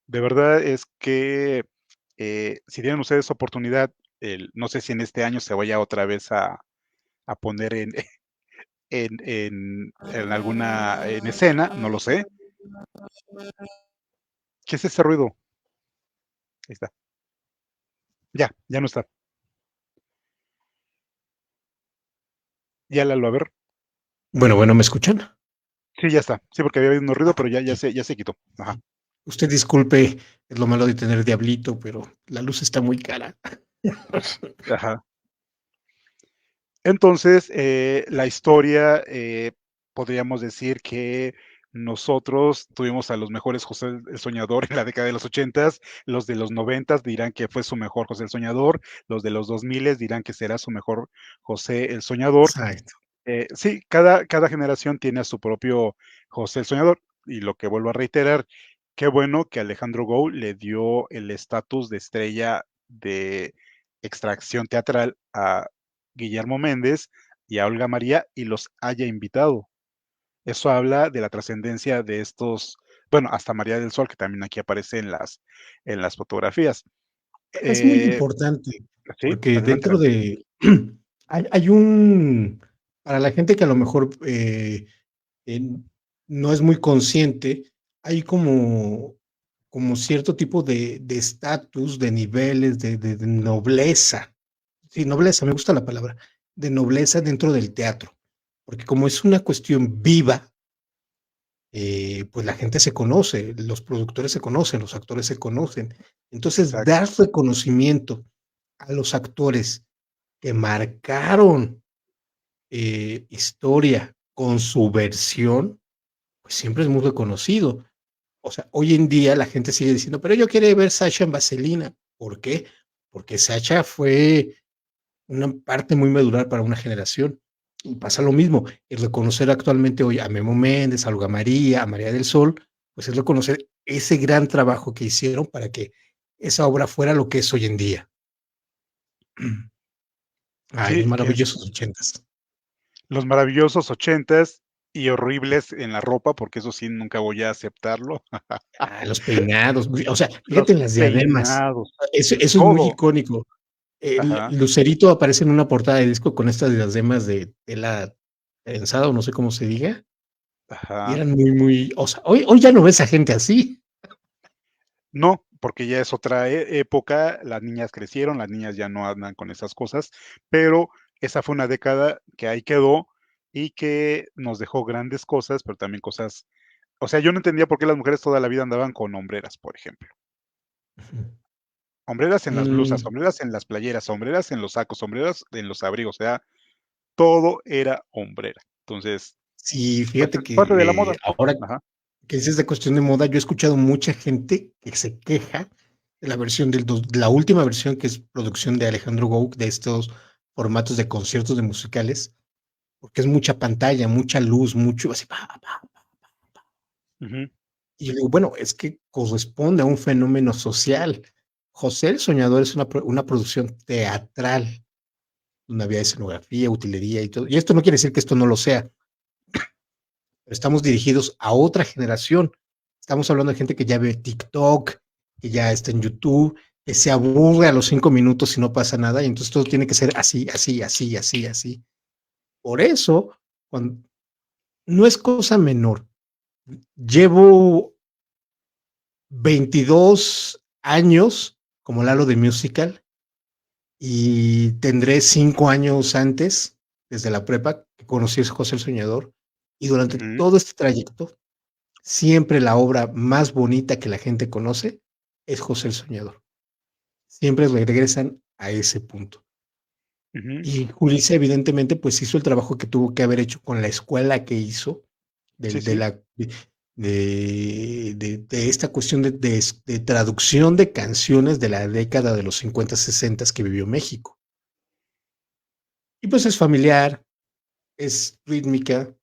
De verdad es que, si tienen ustedes oportunidad, no sé si en este año se vaya otra vez a poner en alguna en escena, no lo sé. ¿Qué es ese ruido? Ahí está. Ya no está. Ya Lalo, a ver. Bueno, bueno, ¿me escuchan? Sí, ya está. Sí, porque había habido un ruido, Ah, pero ok. ya se quitó. Ajá, Usted disculpe, es lo malo de tener diablito, pero la luz está muy cara. ajá. Entonces, la historia, podríamos decir que nosotros tuvimos a los mejores José el Soñador en la década de los 80, los de los 90 dirán que fue su mejor José el Soñador, los de los 2000 dirán que será su mejor José el Soñador. Exacto. Sí, cada generación tiene a su propio José el Soñador, y lo que vuelvo a reiterar, qué bueno que Alejandro Gou le dio el estatus de estrella de extracción teatral a Guillermo Méndez y a Olga María y los haya invitado. Eso habla de la trascendencia de estos, bueno, hasta María del Sol, que también aquí aparece en las fotografías. Es muy Eh, importante, sí, porque adelante, dentro adelante. de hay para la gente que a lo mejor, en no es muy consciente, hay como cierto tipo de estatus, de niveles, de nobleza. Sí, nobleza, me gusta la palabra, de nobleza dentro del teatro, porque como es una cuestión viva, pues la gente se conoce, los productores se conocen, los actores se conocen. Entonces, Exacto. dar reconocimiento a los actores que marcaron historia con su versión, pues siempre es muy reconocido. O sea, hoy en día la gente sigue diciendo, pero yo quiero ver Sasha en Vaselina. ¿Por qué? Porque Sasha fue una parte muy medular para una generación. Y pasa lo mismo, el reconocer actualmente hoy a Memo Méndez, a Olga María, a María del Sol, pues es reconocer ese gran trabajo que hicieron para que esa obra fuera lo que es hoy en día. Ay, los Sí, que es maravillosos ochentas. los maravillosos 80 y horribles en la ropa, porque eso sí nunca voy a aceptarlo. Ah, los peinados, o sea, Los fíjate en las diademas. peinados, Eso es muy todo. icónico. Ajá, Lucerito aparece en una portada de disco con estas diademas de tela trenzada, o no sé cómo se diga, y ajá. eran muy, o sea, hoy ya no ves a gente así. No, porque ya es otra época, las niñas crecieron, las niñas ya no andan con esas cosas, pero esa fue una década que ahí quedó y que nos dejó grandes cosas, pero también cosas, o sea, yo no entendía por qué las mujeres toda la vida andaban con hombreras, por ejemplo. Hombreras en las blusas, Mm, hombreras en las playeras, hombreras en los sacos, hombreras en los abrigos, o sea, todo era hombrera. Entonces, sí, pues fíjate es parte de la que moda. ahora Ajá. que dices de cuestión de moda, yo he escuchado mucha gente que se queja de la versión de la última versión que es producción de Alejandro Gou, de estos formatos de conciertos de musicales, porque es mucha pantalla, mucha luz, mucho así, Ujú. y yo digo, bueno, es que corresponde a un fenómeno social. José el Soñador es una producción teatral, donde había escenografía, utilería y todo. Y esto no quiere decir que esto no lo sea, pero estamos dirigidos a otra generación. Estamos hablando de gente que ya ve TikTok, que ya está en YouTube, que se aburre a los 5 minutos y no pasa nada, y entonces todo tiene que ser así, así, así, así, así. Por eso, cuando, no es cosa menor. Llevo 22 años como Lalo de Musical y tendré 5 años antes, desde la prepa, que conocí a José el Soñador. Y durante Ujú. todo este trayecto, siempre la obra más bonita que la gente conoce es José el Soñador. Siempre regresan a ese punto. Ujú. Y Julissa, evidentemente, pues hizo el trabajo que tuvo que haber hecho con la escuela que hizo Sí, de sí. de esta cuestión de traducción de canciones de la década de los 50, 60 que vivió México. Y pues es familiar, es rítmica,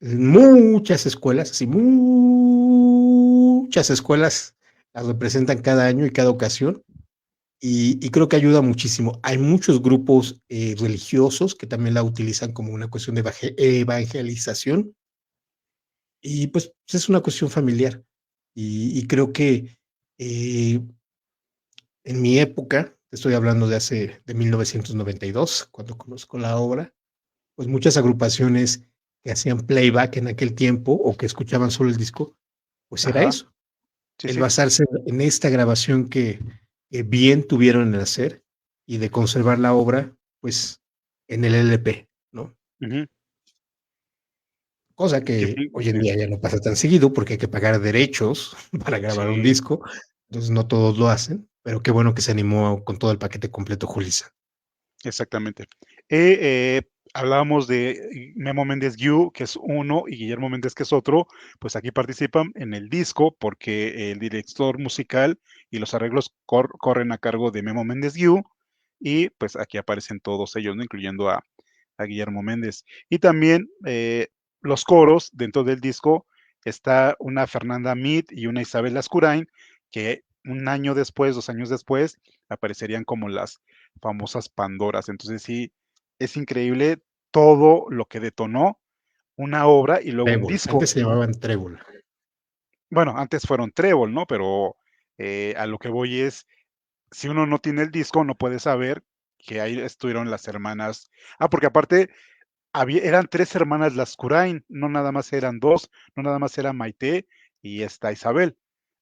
muchas escuelas, así muchas escuelas las representan cada año y cada ocasión. Y creo que ayuda muchísimo. Hay muchos grupos religiosos que también la utilizan como una cuestión de evangelización y pues es una cuestión familiar. Y creo que en mi época, te estoy hablando de 1992, cuando conozco la obra, pues muchas agrupaciones que hacían playback en aquel tiempo o que escuchaban solo el disco, pues era Ajá, eso, sí, el sí. basarse en esta grabación que bien tuvieron en hacer y de conservar la obra, pues en el LP, ¿no? Ujú. Cosa Que que sí, hoy en sí, día ya no pasa tan seguido porque hay que pagar derechos para grabar un sí, disco, entonces no todos lo hacen, pero qué bueno que se animó con todo el paquete completo Julissa. exactamente. Hablábamos de Memo Méndez Guiú, que es uno, y Guillermo Méndez, que es otro, pues aquí participan en el disco porque el director musical y los arreglos corren a cargo de Memo Méndez Guiú, y pues aquí aparecen todos ellos, ¿no? Incluyendo a Guillermo Méndez. Y también los coros dentro del disco está una Fernanda Mead y una Isabel Ascurain, que un año después, 2 años después, aparecerían como las famosas Pandoras. Entonces sí, es increíble todo lo que detonó una obra y luego un Trébol, disco. antes se llamaban Trébol. Bueno, antes fueron Trébol, ¿no? Pero a lo que voy es, si uno no tiene el disco, no puede saber que ahí estuvieron las hermanas. Ah, porque aparte eran tres hermanas las Curain, no nada más eran dos, no nada más era Maite y esta Isabel.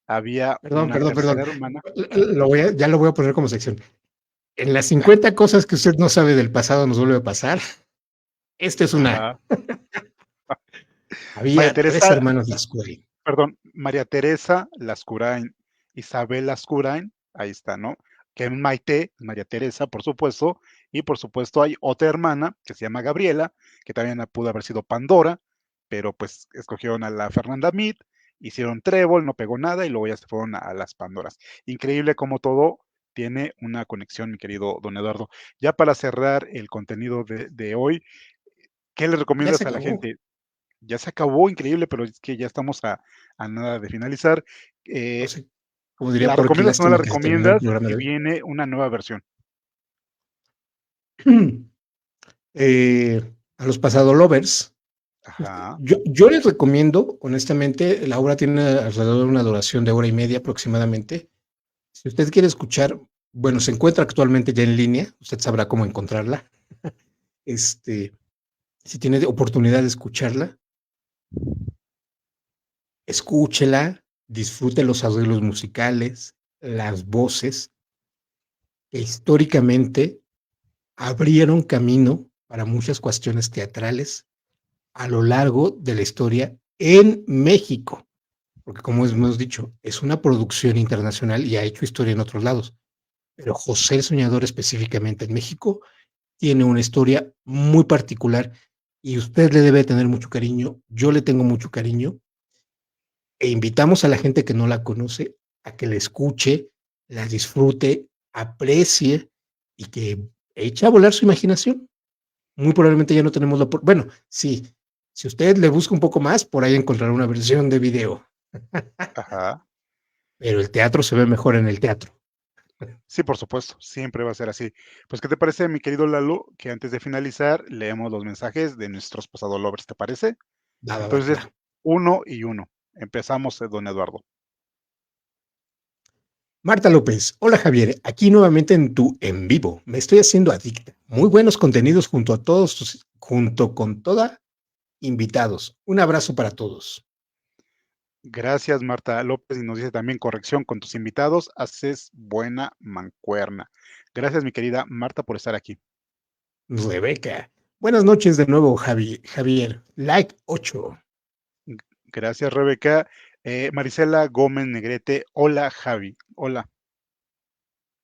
Había Perdón, una perdón, perdón. tercera hermana. Ya lo voy a poner como sección. En las Ah, 50 cosas que usted no sabe del pasado nos vuelve a pasar, esta es una. ajá. María Había tres Teresa, hermanos Lascurain. perdón, María Teresa Lascurain, Isabel Lascurain, ahí está, ¿no? Que es Maite, María Teresa, por supuesto, y por supuesto hay otra hermana que se llama Gabriela, que también pudo haber sido Pandora, pero pues escogieron a la Fernanda Mead, hicieron Trébol, no pegó nada y luego ya se fueron a las Pandoras. Increíble como todo tiene una conexión, mi querido don Eduardo. Ya para cerrar el contenido de hoy, ¿qué le Ya se recomiendas a la acabó. gente? Ya se acabó, increíble, pero es que ya estamos a nada de finalizar. No Eh, sé, como diría ¿La Porky, recomiendas o no la lástima que se terminó el recomiendas? programa Y de hoy. viene una nueva versión. A los pasado lovers, Ajá, yo les recomiendo, honestamente, la obra tiene alrededor de una duración de hora y media aproximadamente. Si usted quiere escuchar, bueno, se encuentra actualmente ya en línea, usted sabrá cómo encontrarla. Este, si tiene oportunidad de escucharla, escúchela, disfrute los arreglos musicales, las voces, que históricamente abrieron camino para muchas cuestiones teatrales a lo largo de la historia en México, porque como hemos dicho, es una producción internacional y ha hecho historia en otros lados, pero José el Soñador específicamente en México tiene una historia muy particular y usted le debe tener mucho cariño, yo le tengo mucho cariño e invitamos a la gente que no la conoce a que la escuche, la disfrute, aprecie y que eche a volar su imaginación. Muy probablemente ya no tenemos bueno, sí, si usted le busca un poco más, por ahí encontrará una versión de video, ajá. pero el teatro se ve mejor en el teatro. Sí, por supuesto, siempre va a ser así. Pues, ¿qué te parece, mi querido Lalo, que antes de finalizar leemos los mensajes de nuestros pasado lovers? ¿Te parece? Va, va, va, Entonces, va. uno y uno. Empezamos, don Eduardo. Marta López, hola Javier, aquí nuevamente en tu en vivo. Me estoy haciendo adicta. Muy buenos contenidos junto a todos, junto con toda invitados. Un abrazo para todos. Gracias, Marta López, y nos dice también corrección con tus invitados, haces buena mancuerna. Gracias, mi querida Marta, por estar aquí. Rebeca, buenas noches de nuevo, Javier. Like 8. Gracias, Rebeca. Marisela Gómez Negrete, hola, Javi. Hola,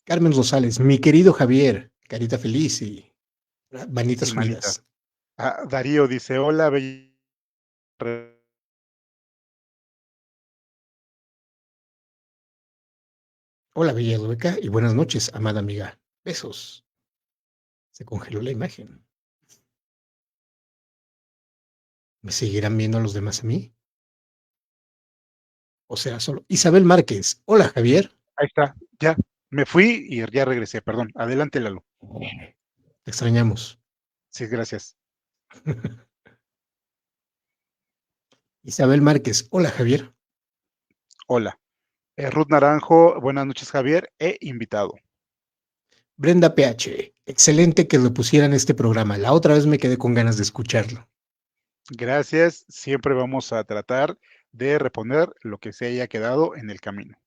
Carmen Rosales, mi querido Javier, carita feliz y y manitas manita. unidas. Darío dice, hola, bella Hola, bella Rebeca, y buenas noches, amada amiga. Besos. Se congeló la imagen. ¿Me seguirán viendo a los demás a mí? ¿O será solo? Isabel Márquez. Hola, Javier. Ahí está, ya. Me fui y ya regresé, perdón. Adelante, Lalo. Te extrañamos. Sí, gracias. Isabel Márquez. Hola, Javier. Hola. Ruth Naranjo, buenas noches, Javier, e invitado. Brenda PH. Excelente que repusieran este programa. La otra vez me quedé con ganas de escucharlo. Gracias. Siempre vamos a tratar de reponer lo que se haya quedado en el camino.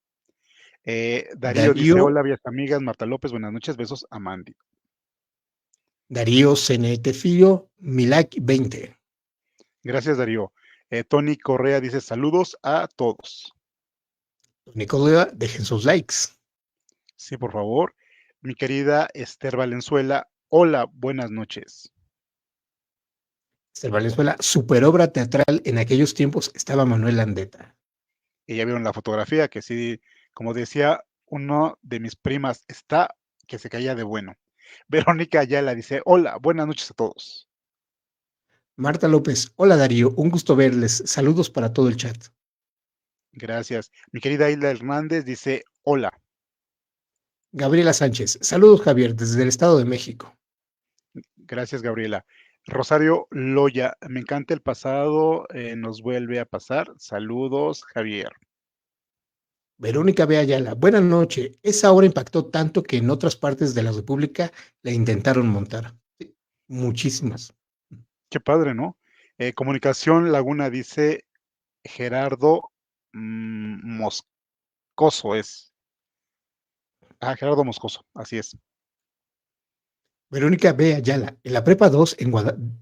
Darío dice: Darío, hola, vías amigas. Marta López, buenas noches, besos a Mandy. Darío CNT Filio, Milak 20. Gracias, Darío. Tony Correa dice: saludos a todos. Nicolás, dejen sus likes. Sí, por favor. Mi querida Esther Valenzuela, hola, buenas noches. Esther Valenzuela, super obra teatral. En aquellos tiempos estaba Manuel Landeta. Y ya vieron la fotografía, que sí, como decía uno de mis primas, está que se caía de bueno. Verónica Ayala dice: hola, buenas noches a todos. Marta López, hola Darío, un gusto verles. Saludos para todo el chat. Gracias. Mi querida Hilda Hernández dice: hola. Gabriela Sánchez, saludos Javier, desde el Estado de México. Gracias, Gabriela. Rosario Loya, me encanta el pasado, nos vuelve a pasar. Saludos, Javier. Verónica B. Ayala, buenas noches. Esa obra impactó tanto que en otras partes de la República la intentaron montar. Sí, muchísimas. Qué padre, ¿no? Comunicación Laguna dice: Gerardo Moscoso es. Ah, Gerardo Moscoso, así es. Verónica B. Ayala, en la Prepa 2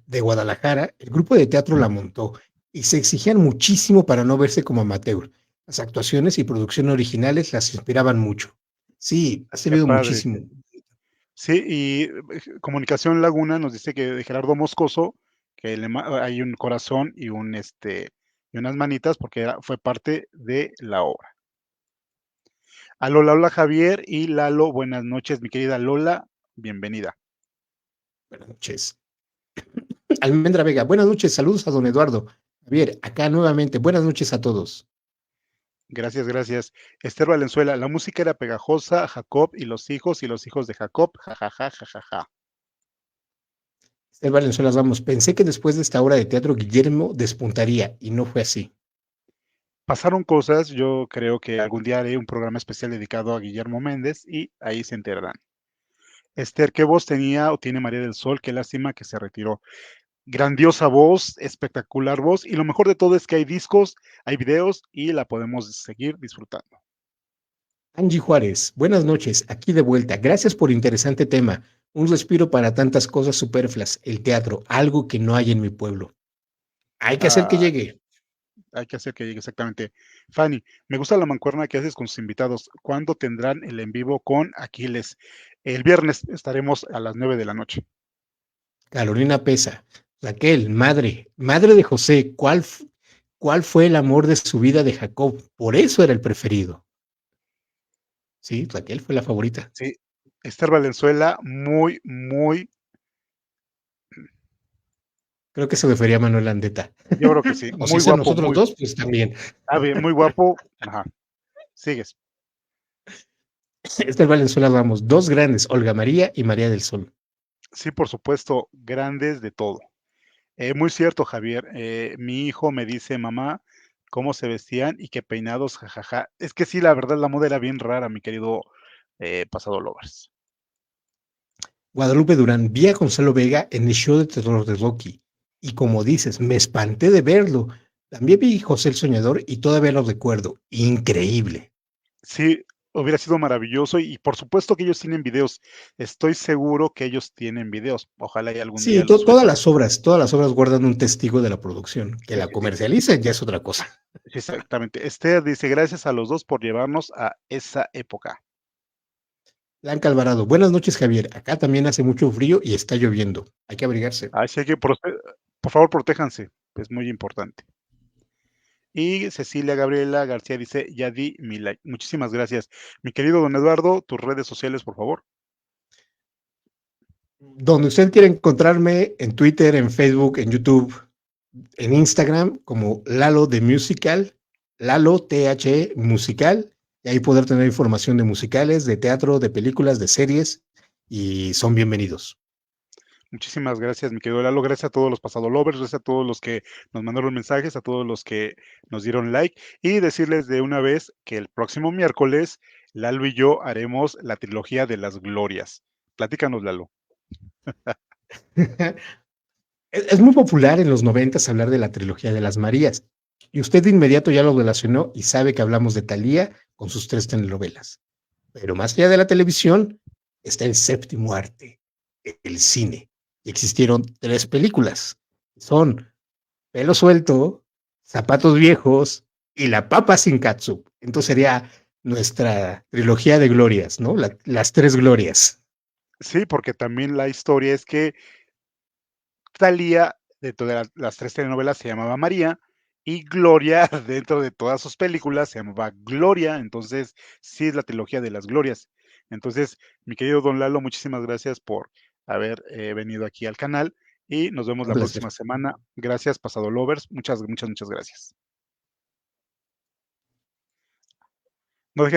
de Guadalajara, el grupo de teatro la montó y se exigían muchísimo para no verse como amateur. Las actuaciones y producción originales las inspiraban mucho. Sí, ha Qué servido padre. muchísimo. Sí, y Comunicación Laguna nos dice que de Gerardo Moscoso, que hay un corazón y y unas manitas porque fue parte de la obra. A Lola, hola Javier y Lalo, buenas noches, mi querida Lola, bienvenida. Buenas noches. Almendra Vega, buenas noches, saludos a don Eduardo. Javier, acá nuevamente, buenas noches a todos. Gracias, gracias. Esther Valenzuela, la música era pegajosa, Jacob y los hijos de Jacob, jajaja, jajaja. Esther Valenzuela Ramos, pensé que después de esta obra de teatro Guillermo despuntaría y no fue así. Pasaron cosas, yo creo que algún día haré un programa especial dedicado a Guillermo Méndez y ahí se enterarán. Esther, ¿qué voz tenía o tiene María del Sol? Qué lástima que se retiró. Grandiosa voz, espectacular voz, y lo mejor de todo es que hay discos, hay videos y la podemos seguir disfrutando. Angie Juárez, buenas noches, aquí de vuelta. Gracias por interesante tema. Un respiro para tantas cosas superfluas, el teatro, algo que no hay en mi pueblo. Hay que hacer que Ah, llegue. hay que hacer que llegue exactamente. Fanny, me gusta la mancuerna que haces con sus invitados. ¿Cuándo tendrán el en vivo con Aquiles? El viernes estaremos a las 9 de la noche. Carolina Pesa, Raquel, madre de José, ¿cuál fue el amor de su vida de Jacob? Por eso era el preferido. Sí, Raquel fue la favorita. Sí, Esther Valenzuela, muy, muy, Creo que se refería a Manuel Landeta. yo creo que sí, O si muy es a guapo, nosotros dos, pues también. muy guapo. Ajá, sigues. Esther Valenzuela Ramos, dos grandes, Olga María y María del Sol. Sí, por supuesto, grandes de todo. Muy cierto, Javier. Mi hijo me dice: mamá, cómo se vestían y qué peinados, jajaja. Es que sí, la verdad, la moda era bien rara, mi querido Pasado Lovers. Guadalupe Durán, vi a Gonzalo Vega en el show de terror de Rocky. Y como dices, me espanté de verlo. También vi José el Soñador y todavía lo recuerdo. Increíble. Sí, hubiera sido maravilloso y por supuesto que ellos tienen videos. Estoy seguro que ellos tienen videos. Ojalá y algún Sí, día los suelten. todas las obras guardan un testigo de la producción. Que Sí, la sí, sí. comercialicen ya es otra cosa. Sí, exactamente. Esther dice: gracias a los dos por llevarnos a esa época. Blanca Alvarado, buenas noches Javier. Acá también hace mucho frío y está lloviendo. Hay que abrigarse. Así que, por favor, protéjanse. Es muy importante. Y Cecilia Gabriela García dice, ya di mi like. Muchísimas gracias. Mi querido don Eduardo, tus redes sociales, por favor. Donde usted quiera encontrarme, en Twitter, en Facebook, en YouTube, en Instagram, como Lalo de Musical, Lalo THE Musical, y ahí poder tener información de musicales, de teatro, de películas, de series, y son bienvenidos. Muchísimas gracias, mi querido Lalo. Gracias a todos los pasado lovers, gracias a todos los que nos mandaron mensajes, a todos los que nos dieron like. Y decirles de una vez que el próximo miércoles, Lalo y yo haremos la trilogía de las glorias. Platícanos, Lalo. Es muy popular en los 90 hablar de la trilogía de las Marías. Y usted de inmediato ya lo relacionó y sabe que hablamos de Thalía con sus 3 telenovelas. Pero más allá de la televisión está el séptimo arte, el cine. Y existieron 3 películas. Son Pelo Suelto, Zapatos Viejos y La Papa sin Catsup. Entonces sería nuestra trilogía de glorias, ¿no? Las 3 glorias. Sí, porque también la historia es que Thalía, dentro de las tres telenovelas, se llamaba María, y Gloria, dentro de todas sus películas, se llamaba Gloria. Entonces, sí es la trilogía de las glorias. Entonces, mi querido don Lalo, muchísimas gracias por haber venido aquí al canal y nos vemos Un la placer. próxima semana. Gracias, Pasado Lovers. Muchas, muchas, muchas gracias. No dejes